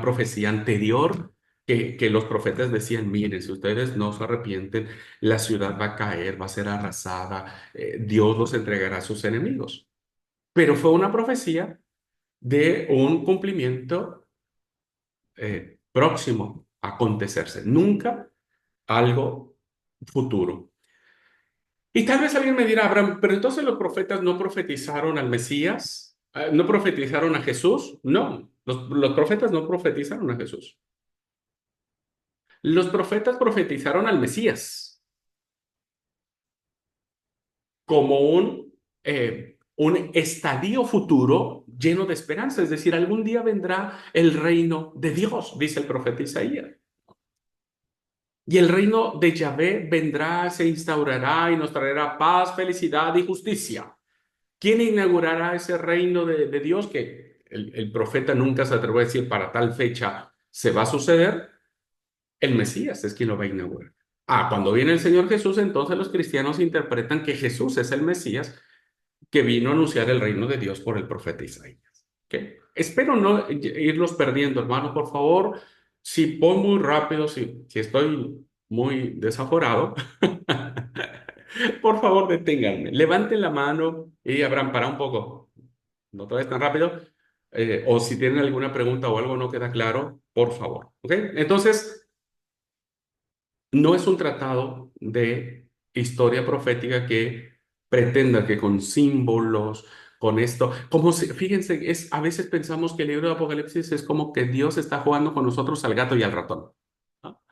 profecía anterior que los profetas decían, miren, si ustedes no se arrepienten, la ciudad va a caer, va a ser arrasada, Dios los entregará a sus enemigos. Pero fue una profecía de un cumplimiento próximo a acontecerse, nunca algo futuro. Y tal vez alguien me dirá, Abraham, pero entonces los profetas no profetizaron al Mesías, no profetizaron a Jesús. No, los profetas no profetizaron a Jesús. Los profetas profetizaron al Mesías como un estadio futuro lleno de esperanza. Es decir, algún día vendrá el reino de Dios, dice el profeta Isaías. Y el reino de Yahvé vendrá, se instaurará y nos traerá paz, felicidad y justicia. ¿Quién inaugurará ese reino de Dios que el profeta nunca se atrevió a decir para tal fecha se va a suceder? El Mesías es quien lo va a inaugurar. Cuando viene el Señor Jesús, entonces los cristianos interpretan que Jesús es el Mesías que vino a anunciar el reino de Dios por el profeta Isaías. ¿Ok? Espero no irlos perdiendo, hermano, por favor. Si voy muy rápido, si estoy muy desaforado, por favor deténganme. Levanten la mano y Abraham, para un poco. No te vayas tan rápido. O si tienen alguna pregunta o algo no queda claro, por favor. ¿Ok? Entonces, no es un tratado de historia profética que pretenda que con símbolos, con esto, fíjense, a veces pensamos que el libro de Apocalipsis es como que Dios está jugando con nosotros al gato y al ratón, ¿no?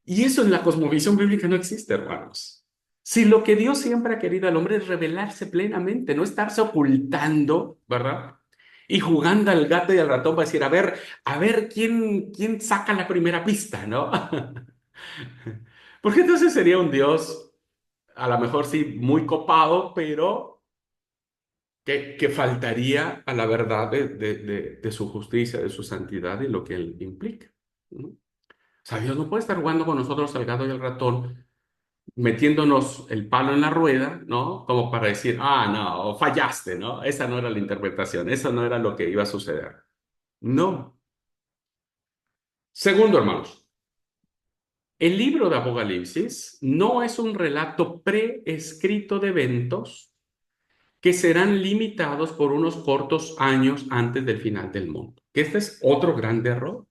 Y eso en la cosmovisión bíblica no existe, hermanos. Si lo que Dios siempre ha querido al hombre es revelarse plenamente, no estarse ocultando, ¿verdad? Y jugando al gato y al ratón para decir, a ver quién saca la primera pista, ¿no? Porque entonces sería un Dios, a lo mejor sí, muy copado, pero que faltaría a la verdad de su justicia, de su santidad y lo que él implica, ¿no? O sea, Dios no puede estar jugando con nosotros al gato y al ratón, metiéndonos el palo en la rueda, ¿no? Como para decir, no, fallaste, ¿no? Esa no era la interpretación, eso no era lo que iba a suceder. No. Segundo, hermanos, el libro de Apocalipsis no es un relato preescrito de eventos que serán limitados por unos cortos años antes del final del mundo. Que este es otro gran error.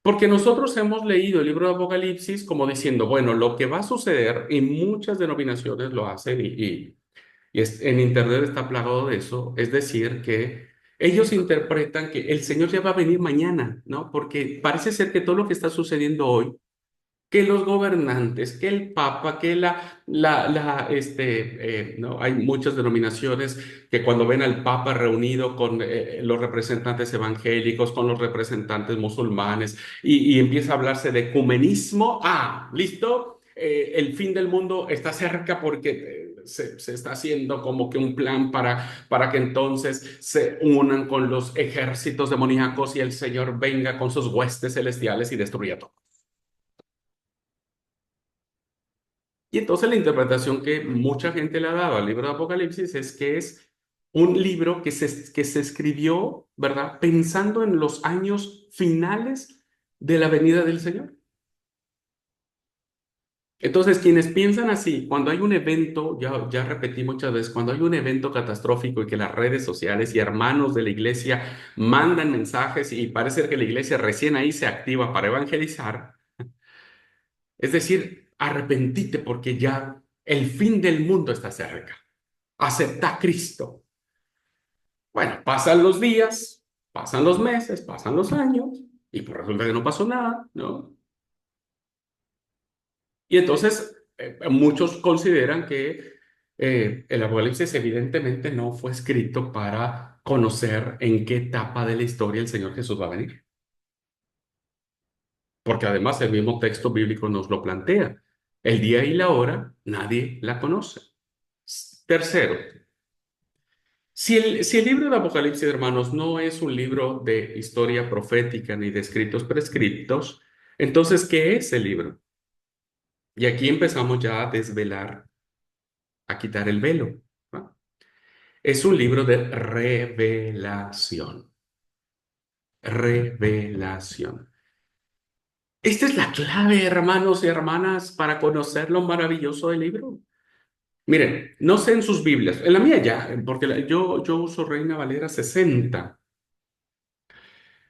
Porque nosotros hemos leído el libro de Apocalipsis como diciendo, bueno, lo que va a suceder, y muchas denominaciones lo hacen, en Internet está plagado de eso, es decir, que ellos interpretan que el Señor ya va a venir mañana, ¿no? Porque parece ser que todo lo que está sucediendo hoy, que los gobernantes, que el Papa, que ¿no? Hay muchas denominaciones que cuando ven al Papa reunido con los representantes evangélicos, con los representantes musulmanes, y empieza a hablarse de ecumenismo, listo, el fin del mundo está cerca porque se está haciendo como que un plan para que entonces se unan con los ejércitos demoníacos y el Señor venga con sus huestes celestiales y destruya todo. Y entonces la interpretación que mucha gente le ha dado al libro de Apocalipsis es que es un libro que se escribió, ¿verdad? Pensando en los años finales de la venida del Señor. Entonces, quienes piensan así, cuando hay un evento, ya repetí muchas veces, cuando hay un evento catastrófico y que las redes sociales y hermanos de la iglesia mandan mensajes y parece que la iglesia recién ahí se activa para evangelizar, es decir, arrepentite porque ya el fin del mundo está cerca. Acepta a Cristo. Bueno, pasan los días, pasan los meses, pasan los años y pues resulta que no pasó nada, ¿no? Y entonces muchos consideran que el Apocalipsis evidentemente no fue escrito para conocer en qué etapa de la historia el Señor Jesús va a venir. Porque además el mismo texto bíblico nos lo plantea. El día y la hora nadie la conoce. Tercero, si el libro de Apocalipsis, hermanos, no es un libro de historia profética ni de escritos prescriptos, entonces, ¿qué es el libro? Y aquí empezamos ya a desvelar, a quitar el velo, ¿no? Es un libro de revelación. Revelación. Esta es la clave, hermanos y hermanas, para conocer lo maravilloso del libro. Miren, no sé en sus Biblias, en la mía ya, porque yo uso Reina Valera 60.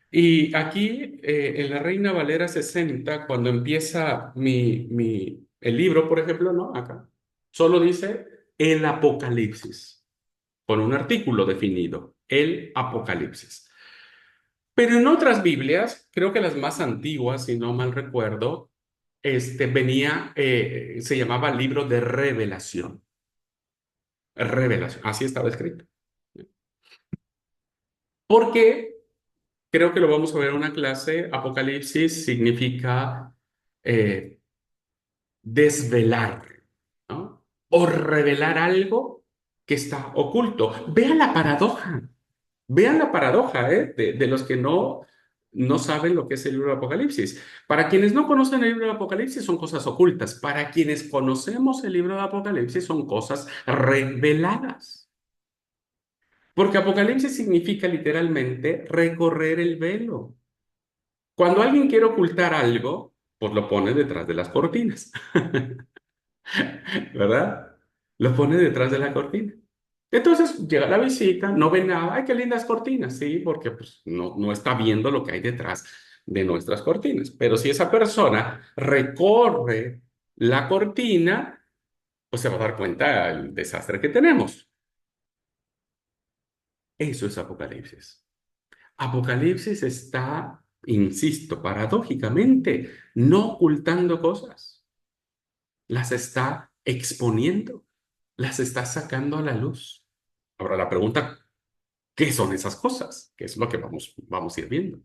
Y aquí, en la Reina Valera 60, cuando empieza el libro, por ejemplo, ¿no? Acá, solo dice el Apocalipsis, con un artículo definido, el Apocalipsis. Pero en otras Biblias, creo que las más antiguas, si no mal recuerdo, se llamaba libro de revelación. Revelación, así estaba escrito. Porque creo que lo vamos a ver en una clase, Apocalipsis significa eh, desvelar, ¿no? O revelar algo que está oculto. Vean la paradoja, de los que no saben lo que es el libro de Apocalipsis. Para quienes no conocen el libro de Apocalipsis son cosas ocultas. Para quienes conocemos el libro de Apocalipsis son cosas reveladas. Porque Apocalipsis significa literalmente recorrer el velo. Cuando alguien quiere ocultar algo, pues lo pone detrás de las cortinas, ¿verdad? Lo pone detrás de la cortina. Entonces llega la visita, no ve nada, ¡ay, qué lindas cortinas! Sí, porque pues, no está viendo lo que hay detrás de nuestras cortinas. Pero si esa persona recorre la cortina, pues se va a dar cuenta del desastre que tenemos. Eso es Apocalipsis. Apocalipsis está, insisto, paradójicamente, no ocultando cosas, las está exponiendo, las está sacando a la luz. Ahora la pregunta, ¿qué son esas cosas? ¿Qué es lo que vamos a ir viendo?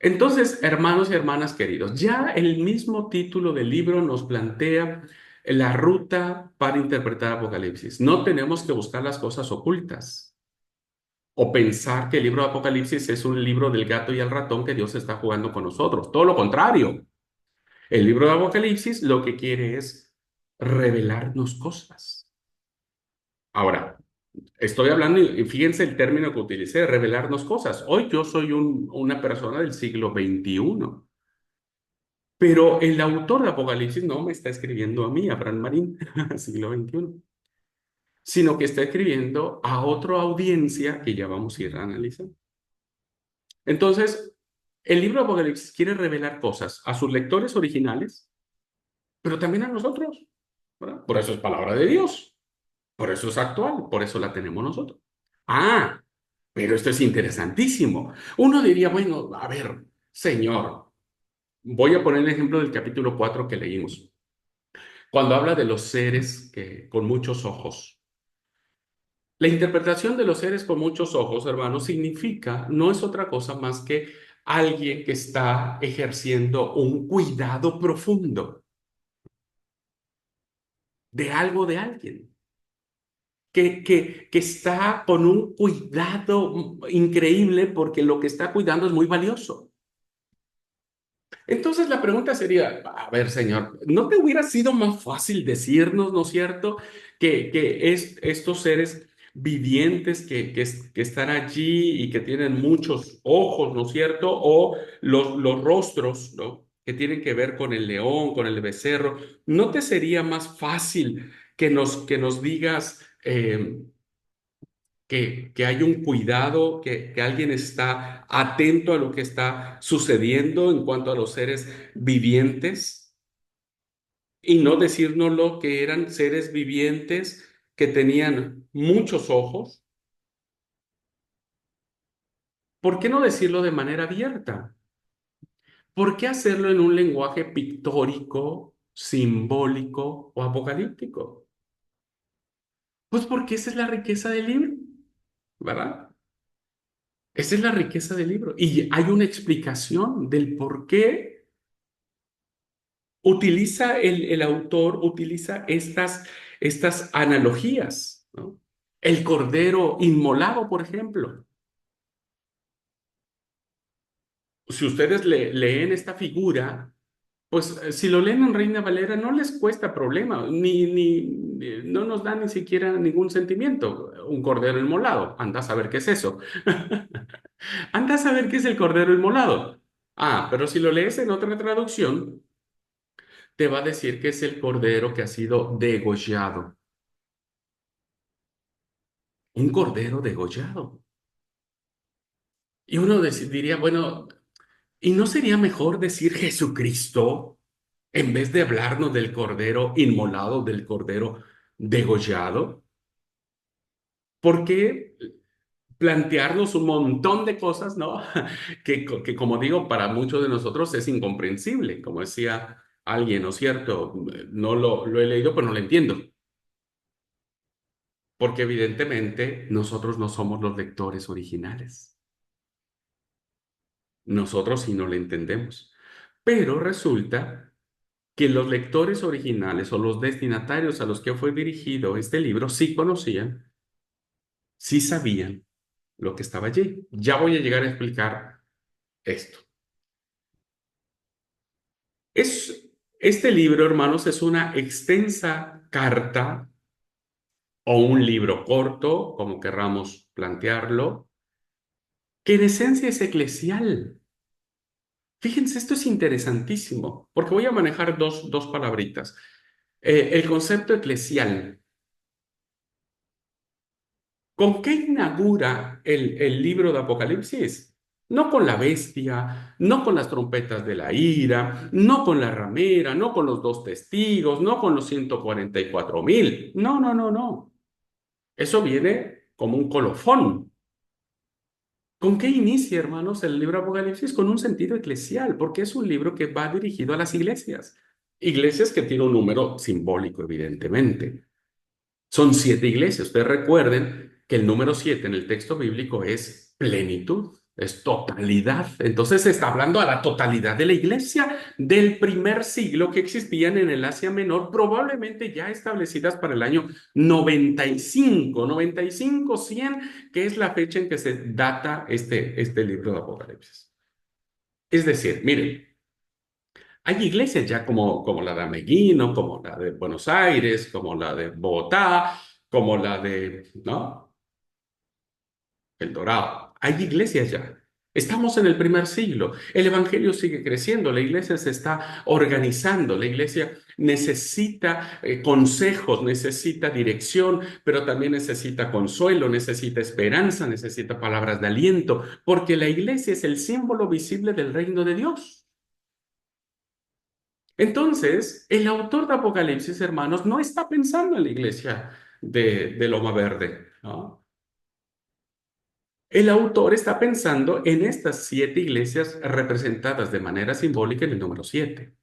Entonces, hermanos y hermanas queridos, ya el mismo título del libro nos plantea la ruta para interpretar Apocalipsis. No tenemos que buscar las cosas ocultas o pensar que el libro de Apocalipsis es un libro del gato y el ratón que Dios está jugando con nosotros. Todo lo contrario. El libro de Apocalipsis lo que quiere es revelarnos cosas. Ahora, estoy hablando, y fíjense el término que utilicé, revelarnos cosas. Hoy yo soy una persona del siglo XXI, pero el autor de Apocalipsis no me está escribiendo a mí, Abraham Marín, siglo XXI, sino que está escribiendo a otra audiencia que ya vamos a ir analizando. Entonces, el libro de Apocalipsis quiere revelar cosas a sus lectores originales, pero también a nosotros, ¿verdad? Por eso es palabra de Dios, por eso es actual, por eso la tenemos nosotros. Ah, pero esto es interesantísimo. Uno diría, bueno, a ver, Señor, voy a poner el ejemplo del capítulo 4 que leímos, cuando habla de los seres con muchos ojos. La interpretación de los seres con muchos ojos, hermanos, significa, no es otra cosa más que alguien que está ejerciendo un cuidado profundo de algo de alguien, que está con un cuidado increíble porque lo que está cuidando es muy valioso. Entonces la pregunta sería, a ver, Señor, ¿no te hubiera sido más fácil decirnos, ¿no es cierto?, que estos seres vivientes que están allí y que tienen muchos ojos, ¿no es cierto?, o los rostros, ¿no?, que tienen que ver con el león, con el becerro, ¿no te sería más fácil que nos digas que hay un cuidado, que alguien está atento a lo que está sucediendo en cuanto a los seres vivientes y no decírnoslo que eran seres vivientes que tenían muchos ojos? ¿Por qué no decirlo de manera abierta? ¿Por qué hacerlo en un lenguaje pictórico, simbólico o apocalíptico? Pues porque esa es la riqueza del libro, ¿verdad? Esa es la riqueza del libro. Y hay una explicación del por qué el autor utiliza estas analogías, ¿no? El cordero inmolado, por ejemplo. Si ustedes leen esta figura, pues si lo leen en Reina Valera no les cuesta problema, no nos da ni siquiera ningún sentimiento. Un cordero inmolado, anda a saber qué es eso. Anda a saber qué es el cordero inmolado. Ah, pero si lo lees en otra traducción, te va a decir que es el cordero que ha sido degollado. Un cordero degollado. Y uno diría, bueno, ¿y no sería mejor decir Jesucristo en vez de hablarnos del cordero inmolado, del cordero degollado? ¿Por qué plantearnos un montón de cosas, ¿no? Que como digo, para muchos de nosotros es incomprensible, como decía alguien, ¿no es cierto? No lo he leído, pero no lo entiendo, porque evidentemente nosotros no somos los lectores originales. Nosotros sí no lo entendemos. Pero resulta que los lectores originales o los destinatarios a los que fue dirigido este libro sí conocían, sí sabían lo que estaba allí. Ya voy a llegar a explicar esto. Este libro, hermanos, es una extensa carta o un libro corto, como querramos plantearlo, que en esencia es eclesial. Fíjense, esto es interesantísimo, porque voy a manejar dos palabritas. El concepto eclesial. ¿Con qué inaugura el libro de Apocalipsis? No con la bestia, no con las trompetas de la ira, no con la ramera, no con los dos testigos, no con los 144,000. No, no, no, no. Eso viene como un colofón. ¿Con qué inicia, hermanos, el libro de Apocalipsis? Con un sentido eclesial, porque es un libro que va dirigido a las iglesias. Iglesias que tienen un número simbólico, evidentemente. Son 7 iglesias. Ustedes recuerden que el número 7 en el texto bíblico es plenitud, es totalidad. Entonces se está hablando a la totalidad de la iglesia del primer siglo que existían en el Asia Menor, probablemente ya establecidas para el año 95, 100, que es la fecha en que se data este libro de Apocalipsis. Es decir, miren, hay iglesias ya como la de Ameguino, como la de Buenos Aires, como la de Bogotá, como la de, ¿no? El Dorado. Hay iglesias ya. Estamos en el primer siglo. El evangelio sigue creciendo. La iglesia se está organizando. La iglesia necesita consejos, necesita dirección, pero también necesita consuelo, necesita esperanza, necesita palabras de aliento, porque la iglesia es el símbolo visible del reino de Dios. Entonces, el autor de Apocalipsis, hermanos, no está pensando en la iglesia de Loma Verde, ¿no? El autor está pensando en estas 7 iglesias representadas de manera simbólica en el número 7.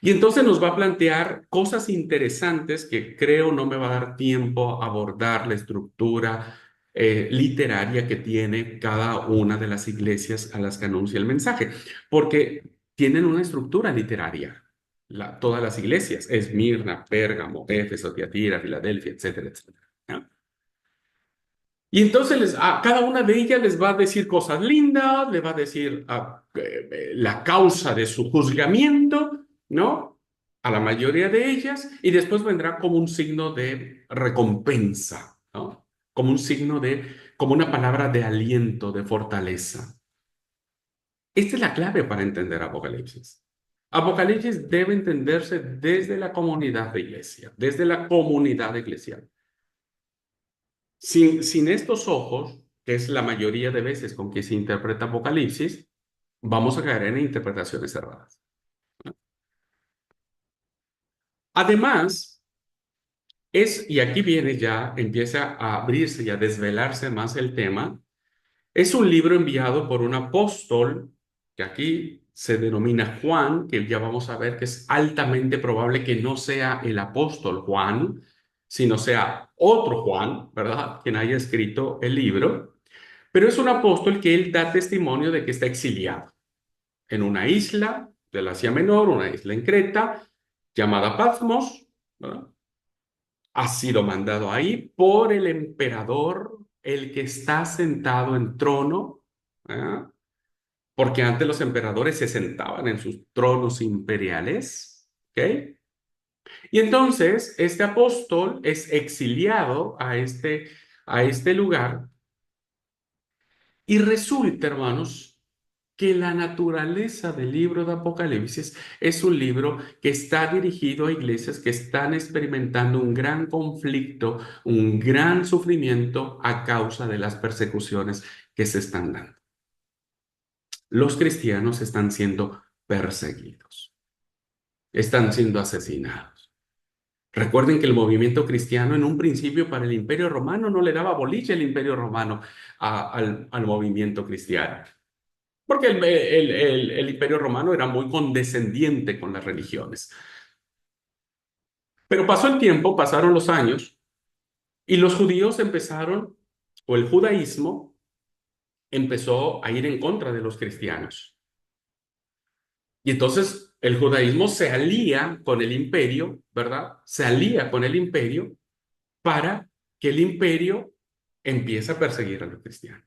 Y entonces nos va a plantear cosas interesantes que creo no me va a dar tiempo a abordar la estructura literaria que tiene cada una de las iglesias a las que anuncia el mensaje, porque tienen una estructura literaria. Todas las iglesias, Esmirna, Pérgamo, Éfeso, Tiatira, Filadelfia, etcétera, etcétera, ¿no? Y entonces a cada una de ellas les va a decir cosas lindas, le va a decir la causa de su juzgamiento, ¿no? A la mayoría de ellas, y después vendrá como un signo de recompensa, ¿no? Como un signo como una palabra de aliento, de fortaleza. Esta es la clave para entender Apocalipsis. Apocalipsis debe entenderse desde la comunidad de iglesia, desde la comunidad eclesial. Sin estos ojos, que es la mayoría de veces con que se interpreta Apocalipsis, vamos a caer en interpretaciones erradas. Además, y aquí viene ya, empieza a abrirse y a desvelarse más el tema, es un libro enviado por un apóstol, que aquí se denomina Juan, que ya vamos a ver que es altamente probable que no sea el apóstol Juan, sino sea otro Juan, ¿verdad? Quien haya escrito el libro. Pero es un apóstol que él da testimonio de que está exiliado en una isla del Asia Menor, una isla en Creta, llamada Patmos, ¿verdad? Ha sido mandado ahí por el emperador, el que está sentado en trono, ¿verdad? Porque antes los emperadores se sentaban en sus tronos imperiales, ¿ok? Y entonces este apóstol es exiliado a este lugar y resulta, hermanos, que la naturaleza del libro de Apocalipsis es un libro que está dirigido a iglesias que están experimentando un gran conflicto, un gran sufrimiento a causa de las persecuciones que se están dando. Los cristianos están siendo perseguidos, están siendo asesinados. Recuerden que el movimiento cristiano en un principio para el Imperio Romano no le daba bolilla el Imperio Romano al movimiento cristiano. Porque el Imperio Romano era muy condescendiente con las religiones. Pero pasó el tiempo, pasaron los años, y los judíos empezaron, o el judaísmo empezó a ir en contra de los cristianos. Y entonces el judaísmo se alía con el imperio, ¿verdad? Se alía con el imperio para que el imperio empiece a perseguir a los cristianos.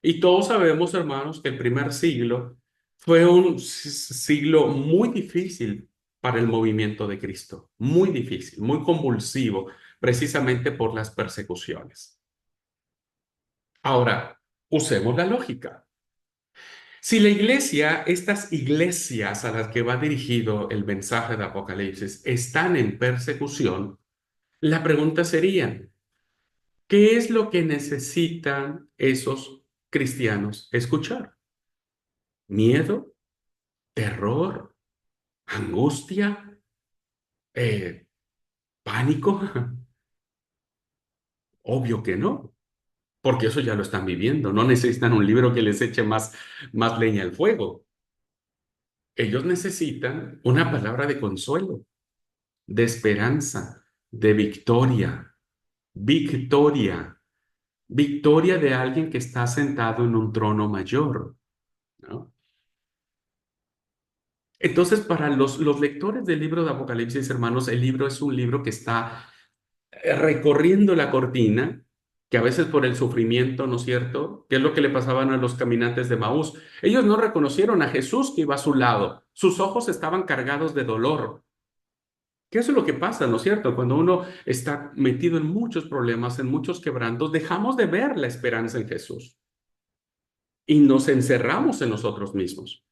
Y todos sabemos, hermanos, que el primer siglo fue un siglo muy difícil para el movimiento de Cristo, muy difícil, muy convulsivo, precisamente por las persecuciones. Ahora, usemos la lógica. Si la iglesia, estas iglesias a las que va dirigido el mensaje de Apocalipsis, están en persecución, la pregunta sería, ¿qué es lo que necesitan esos cristianos escuchar? ¿Miedo? ¿Terror? ¿Angustia? Eh, ¿Pánico? Obvio que no, porque eso ya lo están viviendo. No necesitan un libro que les eche más leña al fuego. Ellos necesitan una palabra de consuelo, de esperanza, de victoria. Victoria. Victoria de alguien que está sentado en un trono mayor, ¿no? Entonces, para los lectores del libro de Apocalipsis, hermanos, el libro es un libro que está recorriendo la cortina, que a veces por el sufrimiento, ¿no es cierto? ¿Qué es lo que le pasaban a los caminantes de Maús? Ellos no reconocieron a Jesús que iba a su lado. Sus ojos estaban cargados de dolor. ¿Qué es lo que pasa, no es cierto? Cuando uno está metido en muchos problemas, en muchos quebrantos, dejamos de ver la esperanza en Jesús y nos encerramos en nosotros mismos.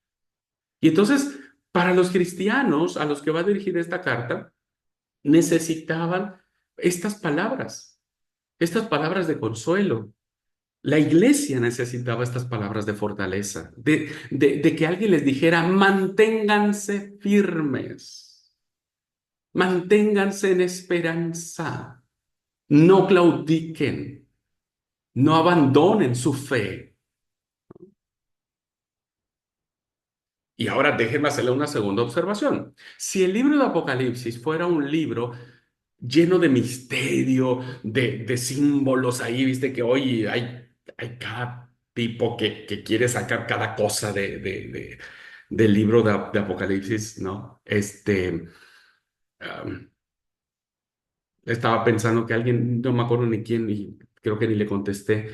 Y entonces, para los cristianos a los que va dirigida esta carta, necesitaban estas palabras de consuelo. La iglesia necesitaba estas palabras de fortaleza, de que alguien les dijera, manténganse firmes, manténganse en esperanza, no claudiquen, no abandonen su fe. Y ahora déjenme hacerle una segunda observación. Si el libro de Apocalipsis fuera un libro lleno de misterio, de símbolos ahí, viste que hoy hay cada tipo que quiere sacar cada cosa del libro de Apocalipsis, ¿no? Um, Estaba pensando que alguien, no me acuerdo ni quién, y creo que ni le contesté,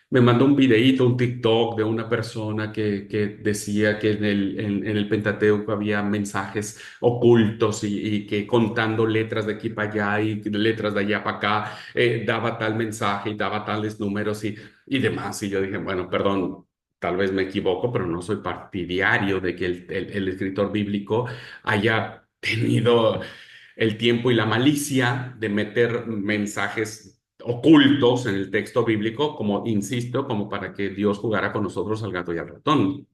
me mandó un videíto, un TikTok de una persona que decía que en el Pentateuco había mensajes ocultos y que contando letras de aquí para allá y letras de allá para acá, daba tal mensaje y daba tales números y demás. Y yo dije, bueno, perdón, tal vez me equivoco, pero no soy partidario de que el escritor bíblico haya tenido el tiempo y la malicia de meter mensajes ocultos en el texto bíblico, como, insisto, como para que Dios jugara con nosotros al gato y al ratón.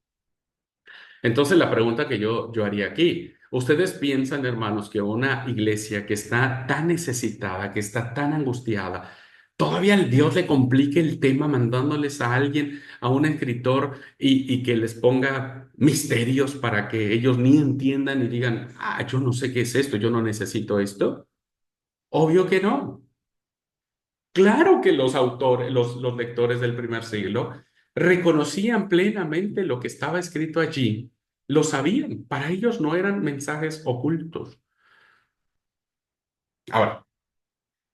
Entonces, la pregunta que yo haría aquí, ¿ustedes piensan, hermanos, que una iglesia que está tan necesitada, que está tan angustiada, todavía el Dios le complique el tema mandándoles a alguien, a un escritor, y que les ponga misterios para que ellos ni entiendan y digan, ah, yo no sé qué es esto, yo no necesito esto? Obvio que no. Claro que los autores, los lectores del primer siglo reconocían plenamente lo que estaba escrito allí, lo sabían, para ellos no eran mensajes ocultos. Ahora,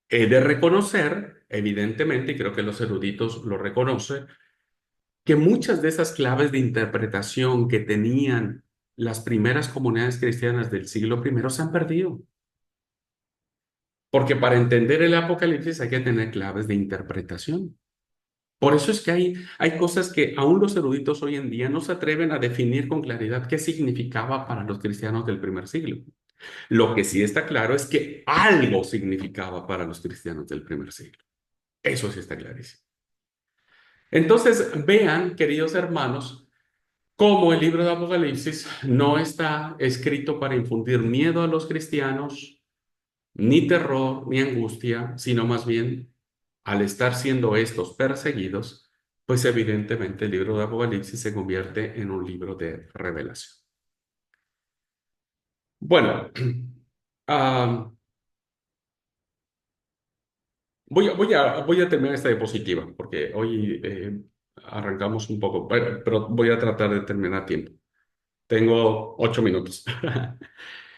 he de reconocer, evidentemente, y creo que los eruditos lo reconocen, que muchas de esas claves de interpretación que tenían las primeras comunidades cristianas del siglo primero se han perdido. Porque para entender el Apocalipsis hay que tener claves de interpretación. Por eso es que hay cosas que aún los eruditos hoy en día no se atreven a definir con claridad qué significaba para los cristianos del primer siglo. Lo que sí está claro es que algo significaba para los cristianos del primer siglo. Eso sí está clarísimo. Entonces, vean, queridos hermanos, cómo el libro de Apocalipsis no está escrito para infundir miedo a los cristianos, ni terror, ni angustia, sino más bien, al estar siendo estos perseguidos, pues evidentemente el libro de Apocalipsis se convierte en un libro de revelación. Bueno, ah, voy a terminar esta diapositiva porque hoy arrancamos un poco, pero voy a tratar de terminar a tiempo. Tengo 8 minutos.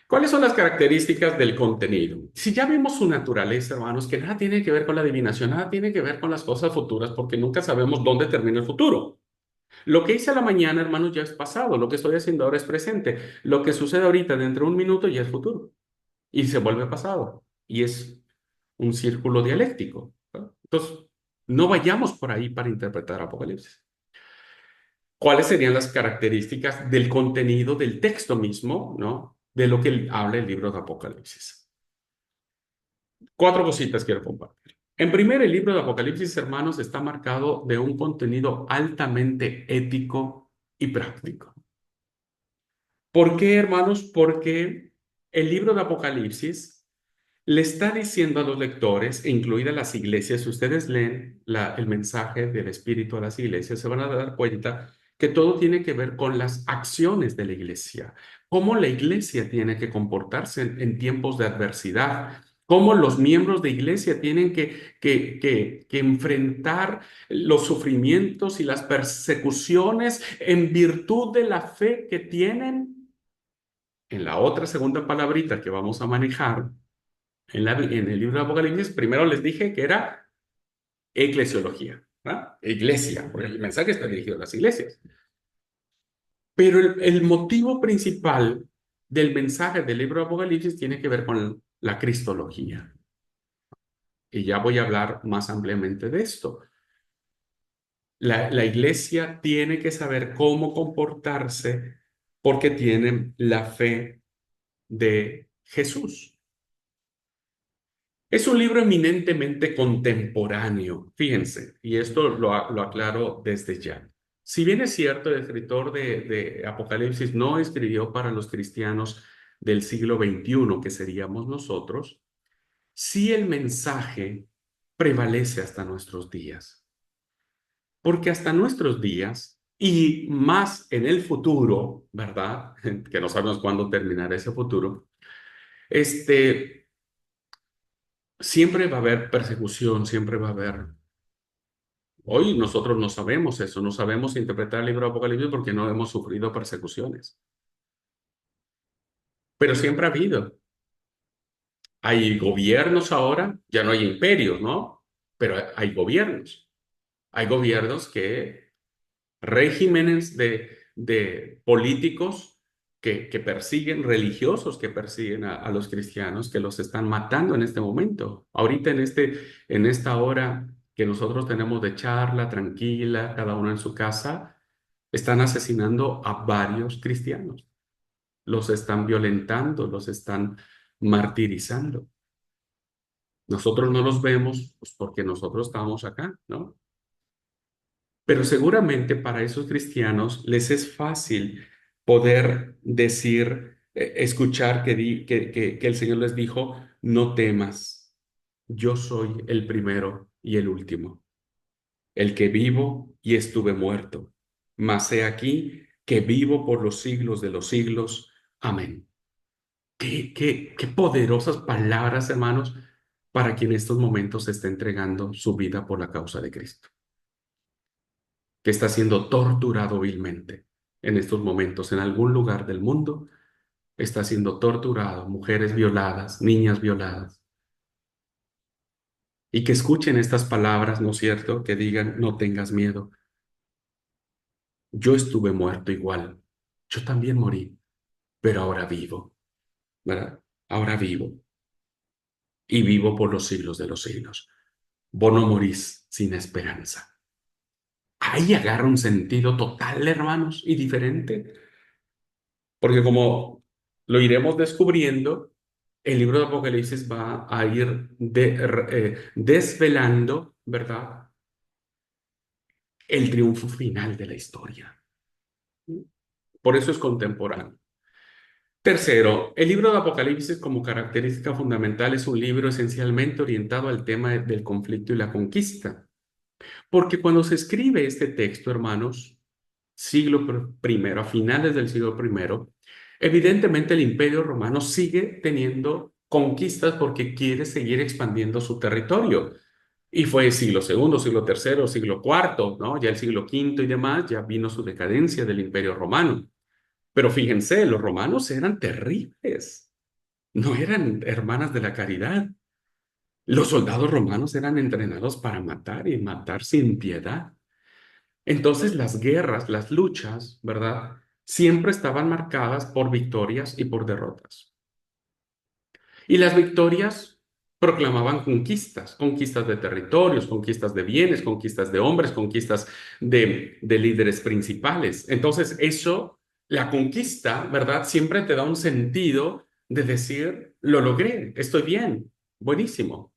¿Cuáles son las características del contenido? Si ya vimos su naturaleza, hermanos, que nada tiene que ver con la adivinación, nada tiene que ver con las cosas futuras, porque nunca sabemos dónde termina el futuro. Lo que hice a la mañana, hermanos, ya es pasado. Lo que estoy haciendo ahora es presente. Lo que sucede ahorita dentro de un minuto ya es futuro. Y se vuelve pasado. Y es un círculo dialéctico, ¿no? Entonces, no vayamos por ahí para interpretar Apocalipsis. ¿Cuáles serían las características del contenido del texto mismo, ¿no? De lo que habla el libro de Apocalipsis? 4 cositas quiero compartir. En primer, el libro de Apocalipsis, hermanos, está marcado de un contenido altamente ético y práctico. ¿Por qué, hermanos? Porque el libro de Apocalipsis le está diciendo a los lectores, incluidas las iglesias, si ustedes leen el mensaje del Espíritu a las iglesias, se van a dar cuenta que todo tiene que ver con las acciones de la iglesia, cómo la iglesia tiene que comportarse en tiempos de adversidad, cómo los miembros de iglesia tienen que enfrentar los sufrimientos y las persecuciones en virtud de la fe que tienen. En la otra segunda palabrita que vamos a manejar en el libro de Apocalipsis, primero les dije que era eclesiología, ¿no? Iglesia, porque el mensaje está dirigido a las iglesias. Pero el motivo principal del mensaje del libro de Apocalipsis tiene que ver con la cristología. Y ya voy a hablar más ampliamente de esto. La iglesia tiene que saber cómo comportarse porque tienen la fe de Jesús. Es un libro eminentemente contemporáneo, fíjense, y esto lo aclaro desde ya. Si bien es cierto, el escritor de Apocalipsis no escribió para los cristianos del siglo XXI, que seríamos nosotros, sí el mensaje prevalece hasta nuestros días. Porque hasta nuestros días, y más en el futuro, ¿verdad? Que no sabemos cuándo terminará ese futuro, siempre va a haber persecución, siempre va a haber. Hoy nosotros no sabemos eso, no sabemos interpretar el libro de Apocalipsis porque no hemos sufrido persecuciones. Pero siempre ha habido. Hay gobiernos ahora, ya no hay imperios, ¿no? Pero hay gobiernos. Hay gobiernos regímenes de políticos que persiguen, religiosos que persiguen a los cristianos, que los están matando en este momento. Ahorita en esta hora que nosotros tenemos de charla tranquila, cada uno en su casa, están asesinando a varios cristianos. Los están violentando, los están martirizando. Nosotros no los vemos, pues porque nosotros estamos acá, ¿no? Pero seguramente para esos cristianos les es fácil poder decir, escuchar que el Señor les dijo, no temas, yo soy el primero y el último, el que vivo y estuve muerto, mas he aquí que vivo por los siglos de los siglos. Amén. Qué poderosas palabras, hermanos, para quien en estos momentos está entregando su vida por la causa de Cristo, que está siendo torturado vilmente en estos momentos en algún lugar del mundo, está siendo torturado, mujeres violadas, niñas violadas, y que escuchen estas palabras, ¿no es cierto? Que digan, no tengas miedo, yo estuve muerto igual, yo también morí, pero ahora vivo, ¿verdad? Ahora vivo, y vivo por los siglos de los siglos. Vos no morís sin esperanza. ahí agarra un sentido total, hermanos, y diferente. Porque como lo iremos descubriendo, el libro de Apocalipsis va a ir desvelando, ¿verdad? El triunfo final de la historia. Por eso es contemporáneo. Tercero, el libro de Apocalipsis como característica fundamental es un libro esencialmente orientado al tema del conflicto y la conquista. Porque cuando se escribe este texto, hermanos, siglo primero, a finales del siglo primero, evidentemente el Imperio Romano sigue teniendo conquistas porque quiere seguir expandiendo su territorio. Y fue siglo segundo, siglo tercero, siglo cuarto, ¿no? Ya el siglo quinto y demás, ya vino su decadencia del Imperio Romano. Pero fíjense, los romanos eran terribles, no eran hermanas de la caridad. Los soldados romanos eran entrenados para matar y matar sin piedad. Entonces las guerras, las luchas, ¿verdad? Siempre estaban marcadas por victorias y por derrotas. Y las victorias proclamaban conquistas, conquistas de territorios, conquistas de bienes, conquistas de hombres, conquistas de líderes principales. Entonces eso, la conquista, ¿verdad? Siempre te da un sentido de decir, lo logré, estoy bien, buenísimo.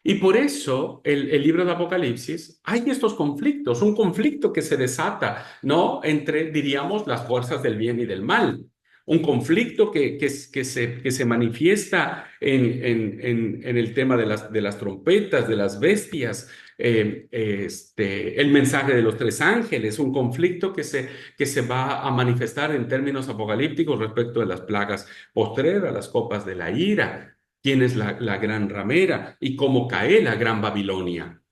Y por eso el libro de Apocalipsis, hay estos conflictos, un conflicto que se desata, ¿no? Entre, diríamos, las fuerzas del bien y del mal. Un conflicto que se manifiesta en el tema de las trompetas, de las bestias, el mensaje de los tres ángeles, un conflicto que se va a manifestar en términos apocalípticos respecto de las plagas postreras, las copas de la ira, quién es la gran ramera y cómo cae la gran Babilonia.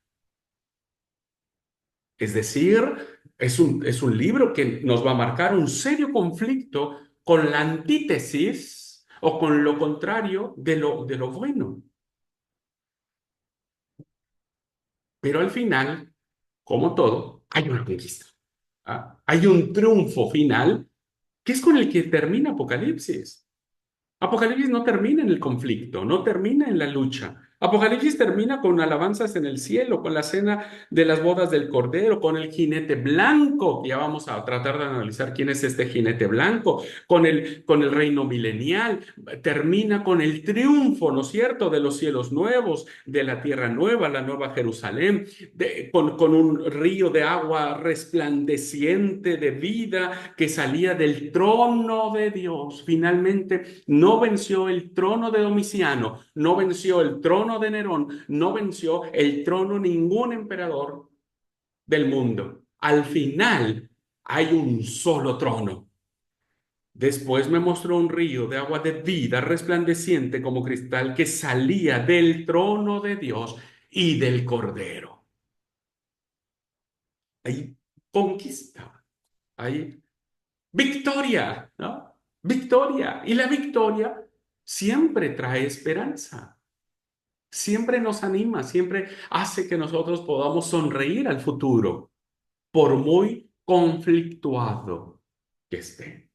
Es decir, es un libro que nos va a marcar un serio conflicto con la antítesis o con lo contrario de lo bueno. Pero al final, como todo, hay una conquista. ¿Ah? Hay un triunfo final que es con el que termina Apocalipsis. Apocalipsis no termina en el conflicto, no termina en la lucha. Apocalipsis termina con alabanzas en el cielo, con la cena de las bodas del Cordero, con el jinete blanco. Ya vamos a tratar de analizar quién es este jinete blanco, con el reino milenial. Termina con el triunfo, ¿no es cierto?, de los cielos nuevos, de la tierra nueva, la nueva Jerusalén, con un río de agua resplandeciente de vida que salía del trono de Dios. Finalmente, no venció el trono de Domiciano, no venció el trono de Nerón, no venció el trono ningún emperador del mundo. Al final hay un solo trono. Después me mostró un río de agua de vida resplandeciente como cristal que salía del trono de Dios y del Cordero. Hay conquista, hay victoria, ¿no? Victoria. Y la victoria siempre trae esperanza, siempre nos anima, siempre hace que nosotros podamos sonreír al futuro, por muy conflictuado que esté.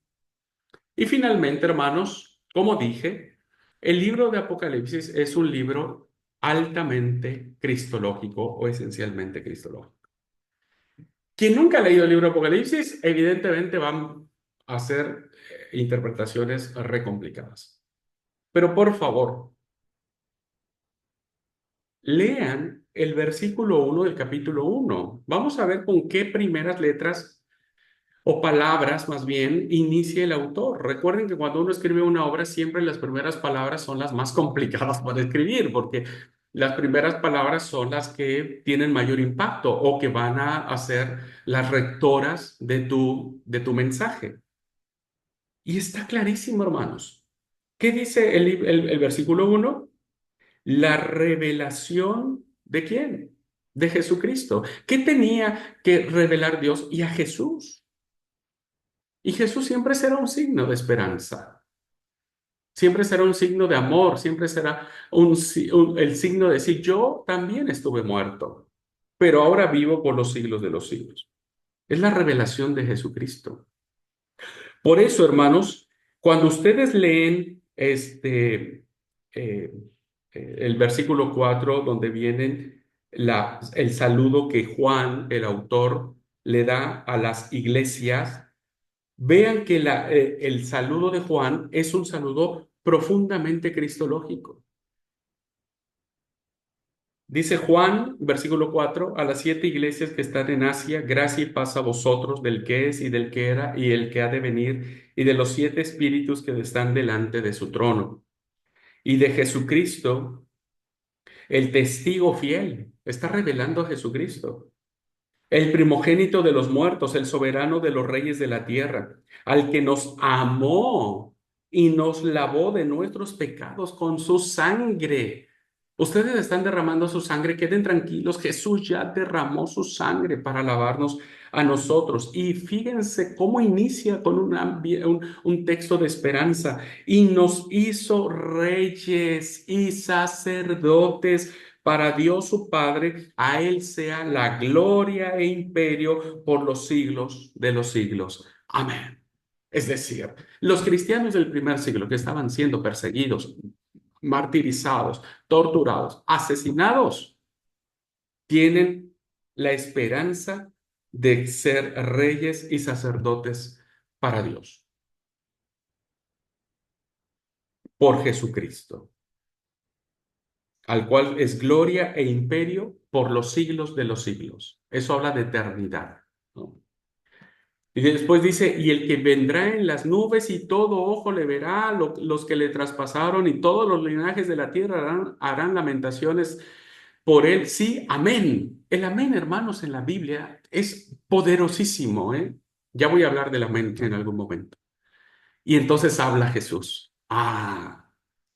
Y finalmente, hermanos, como dije, el libro de Apocalipsis es un libro altamente cristológico o esencialmente cristológico. Quien nunca ha leído el libro de Apocalipsis, evidentemente van a hacer interpretaciones re complicadas. Pero por favor, lean el versículo 1 del capítulo 1. Vamos a ver con qué primeras letras o palabras más bien inicia el autor. Recuerden que cuando uno escribe una obra, siempre las primeras palabras son las más complicadas para escribir, porque las primeras palabras son las que tienen mayor impacto o que van a ser las rectoras de tu mensaje. Y está clarísimo, hermanos. ¿Qué dice el versículo 1? La revelación ¿de quién? De Jesucristo. ¿Qué tenía que revelar Dios? Y a Jesús. Y Jesús siempre será un signo de esperanza, siempre será un signo de amor, siempre será el signo de decir, yo también estuve muerto, pero ahora vivo por los siglos de los siglos. Es la revelación de Jesucristo. Por eso, hermanos, cuando ustedes leen el versículo 4, donde vienen el saludo que Juan, el autor, le da a las iglesias. Vean que el saludo de Juan es un saludo profundamente cristológico. Dice Juan, versículo 4, a las 7 iglesias que están en Asia, gracia y paz a vosotros, del que es y del que era y el que ha de venir, y de los 7 espíritus que están delante de su trono, y de Jesucristo, el testigo fiel. Está revelando a Jesucristo, el primogénito de los muertos, el soberano de los reyes de la tierra, al que nos amó y nos lavó de nuestros pecados con su sangre. Ustedes están derramando su sangre, queden tranquilos, Jesús ya derramó su sangre para lavarnos a nosotros. Y fíjense cómo inicia con un texto de esperanza. Y nos hizo reyes y sacerdotes para Dios su Padre, a Él sea la gloria e imperio por los siglos de los siglos. Amén. Es decir, los cristianos del primer siglo que estaban siendo perseguidos, martirizados, torturados, asesinados, tienen la esperanza de ser reyes y sacerdotes para Dios por Jesucristo, al cual es gloria e imperio por los siglos de los siglos. Eso habla de eternidad, ¿no? Y después dice, y el que vendrá en las nubes y todo ojo le verá, los que le traspasaron y todos los linajes de la tierra harán lamentaciones por él. Sí, amén. El amén, hermanos, en la Biblia es poderosísimo, ¿eh? Ya voy a hablar del amén en algún momento. Y entonces habla Jesús.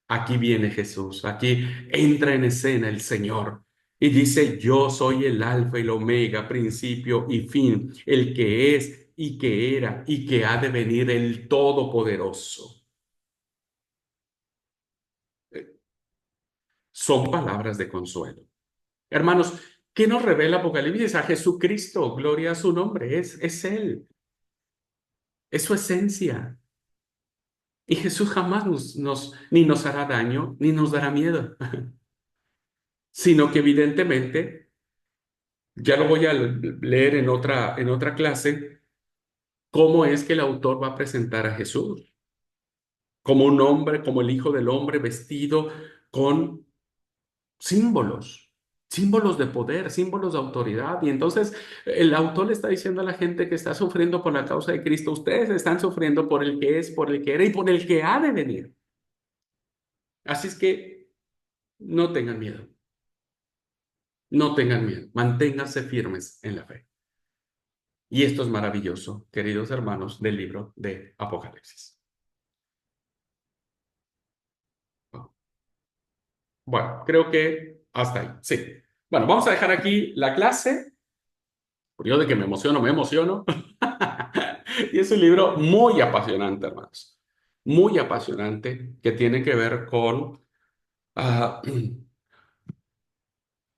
Aquí viene Jesús, aquí entra en escena el Señor y dice, yo soy el alfa y el omega, principio y fin, el que es y que era y que ha de venir, el Todopoderoso. Son palabras de consuelo. Hermanos, ¿qué nos revela Apocalipsis? A Jesucristo, gloria a su nombre, es Él, es su esencia. Y Jesús jamás ni nos hará daño, ni nos dará miedo, sino que evidentemente, ya lo voy a leer en otra clase, cómo es que el autor va a presentar a Jesús, como un hombre, como el Hijo del Hombre, vestido con símbolos, símbolos de poder, símbolos de autoridad. Y entonces el autor le está diciendo a la gente que está sufriendo por la causa de Cristo, ustedes están sufriendo por el que es, por el que era y por el que ha de venir. Así es que no tengan miedo. No tengan miedo, manténganse firmes en la fe. Y esto es maravilloso, queridos hermanos, del libro de Apocalipsis. Bueno, creo que hasta ahí, sí. Bueno, vamos a dejar aquí la clase. Por yo de que me emociono, me emociono. Y es un libro muy apasionante, hermanos. Muy apasionante, que tiene que ver con... ah,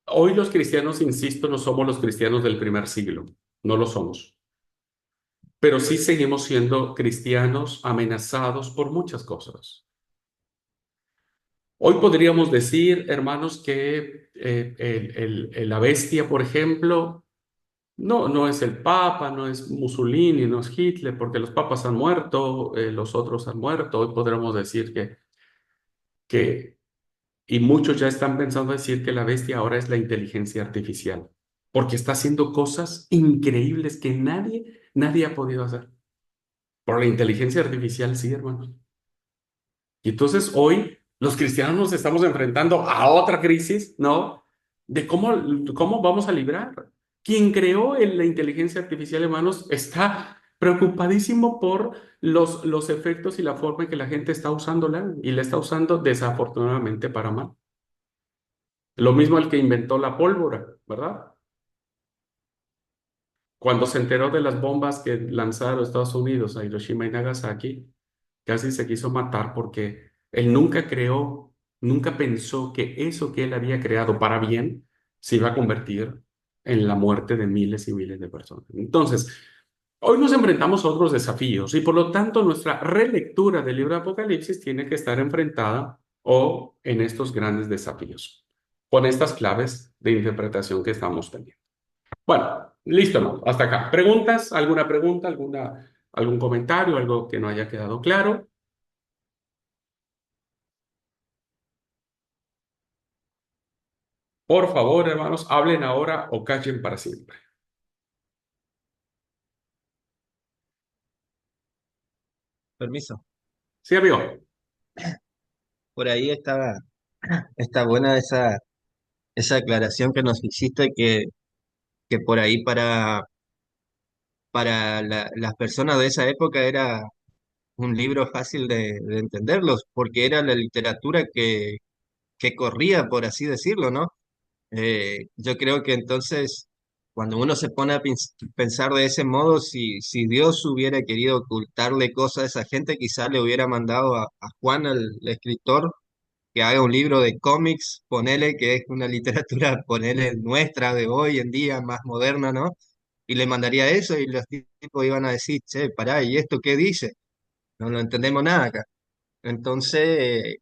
hoy los cristianos, insisto, no somos los cristianos del primer siglo. No lo somos. Pero sí seguimos siendo cristianos amenazados por muchas cosas. Hoy podríamos decir, hermanos, que la bestia, por ejemplo, no es el Papa, no es Mussolini, no es Hitler, porque los papas han muerto, los otros han muerto. Hoy podríamos decir que, y muchos ya están pensando decir que la bestia ahora es la inteligencia artificial, porque está haciendo cosas increíbles que nadie ha podido hacer. Por la inteligencia artificial, sí, hermanos. Y entonces hoy los cristianos nos estamos enfrentando a otra crisis, ¿no? De cómo vamos a librar. Quien creó la inteligencia artificial, hermanos, está preocupadísimo por los efectos y la forma en que la gente está usándola y la está usando desafortunadamente para mal. Lo mismo el que inventó la pólvora, ¿verdad? Cuando se enteró de las bombas que lanzaron Estados Unidos a Hiroshima y Nagasaki, casi se quiso matar porque él nunca pensó que eso que él había creado para bien se iba a convertir en la muerte de miles y miles de personas. Entonces, hoy nos enfrentamos a otros desafíos y por lo tanto nuestra relectura del libro de Apocalipsis tiene que estar enfrentada o en estos grandes desafíos, con estas claves de interpretación que estamos teniendo. Bueno, listo, ¿no? Hasta acá. ¿Preguntas? ¿Alguna pregunta? ¿Algún comentario? ¿Algo que no haya quedado claro? Por favor, hermanos, hablen ahora o callen para siempre. Permiso. Sí, amigo. Por ahí está buena esa aclaración que nos hiciste, que por ahí para las personas de esa época era un libro fácil de entenderlos, porque era la literatura que corría, por así decirlo, ¿no? Yo creo que entonces, cuando uno se pone a pensar de ese modo, si Dios hubiera querido ocultarle cosas a esa gente, quizás le hubiera mandado a Juan, el escritor, que haga un libro de cómics, ponele que es una literatura, ponele nuestra de hoy en día, más moderna, ¿no? Y le mandaría eso y los tipos iban a decir, che, pará, ¿y esto qué dice? No lo entendemos nada acá. Entonces,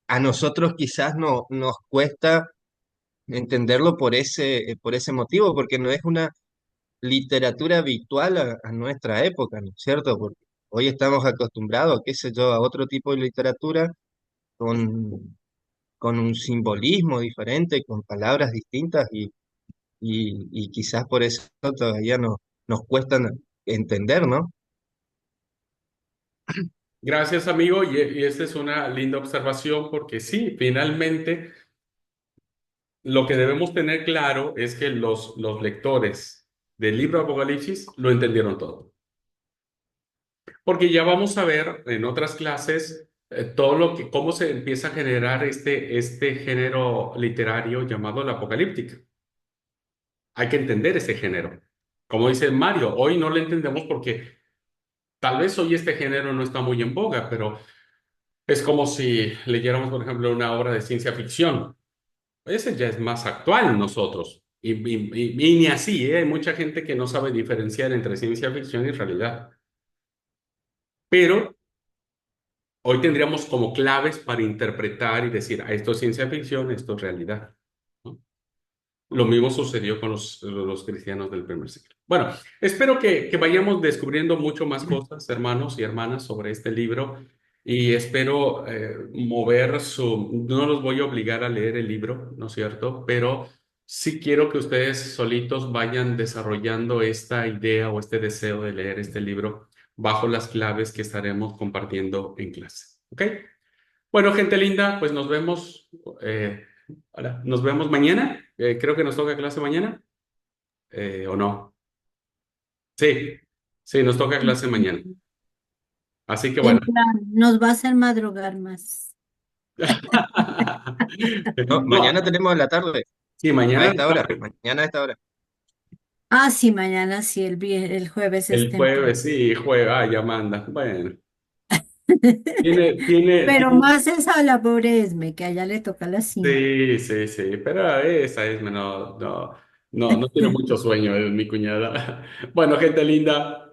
a nosotros quizás no, nos cuesta entenderlo por ese motivo, porque no es una literatura habitual a nuestra época, ¿no es cierto? Porque hoy estamos acostumbrados, qué sé yo, a otro tipo de literatura con, con un simbolismo diferente, con palabras distintas y quizás por eso todavía nos cuesta entender, ¿no? Gracias, amigo. Y esta es una linda observación porque sí, finalmente lo que debemos tener claro es que los lectores del libro de Apocalipsis lo entendieron todo. Porque ya vamos a ver en otras clases todo cómo se empieza a generar este género literario llamado la apocalíptica. Hay que entender ese género. Como dice Mario, hoy no lo entendemos porque tal vez hoy este género no está muy en boga, pero es como si leyéramos, por ejemplo, una obra de ciencia ficción. Ese ya es más actual en nosotros. Y ni así, ¿eh? Hay mucha gente que no sabe diferenciar entre ciencia ficción y realidad. Pero hoy tendríamos como claves para interpretar y decir, "Ah, esto es ciencia ficción, esto es realidad", ¿no? Lo mismo sucedió con los cristianos del primer siglo. Bueno, espero que vayamos descubriendo mucho más cosas, hermanos y hermanas, sobre este libro y espero no los voy a obligar a leer el libro, ¿no es cierto? Pero sí quiero que ustedes solitos vayan desarrollando esta idea o este deseo de leer este libro bajo las claves que estaremos compartiendo en clase. ¿Ok? Bueno, gente linda, pues nos vemos. Nos vemos mañana. Creo que nos toca clase mañana. ¿O no? Sí, sí, nos toca clase mañana. Así que bueno. Temprano, nos va a hacer madrugar más. No, mañana No, tenemos en la tarde, sí, a mañana, esta hora, mañana a esta hora. Ah, sí, mañana sí, el jueves es el temprano. jueves, sí, jueves, ya manda. Bueno, tiene, tiene, Pero tiene- más esa la pobre Esme, que a ella le toca a las 5. sí, sí, sí, pero esa es, no tiene mucho sueño, es mi cuñada. Bueno, gente linda.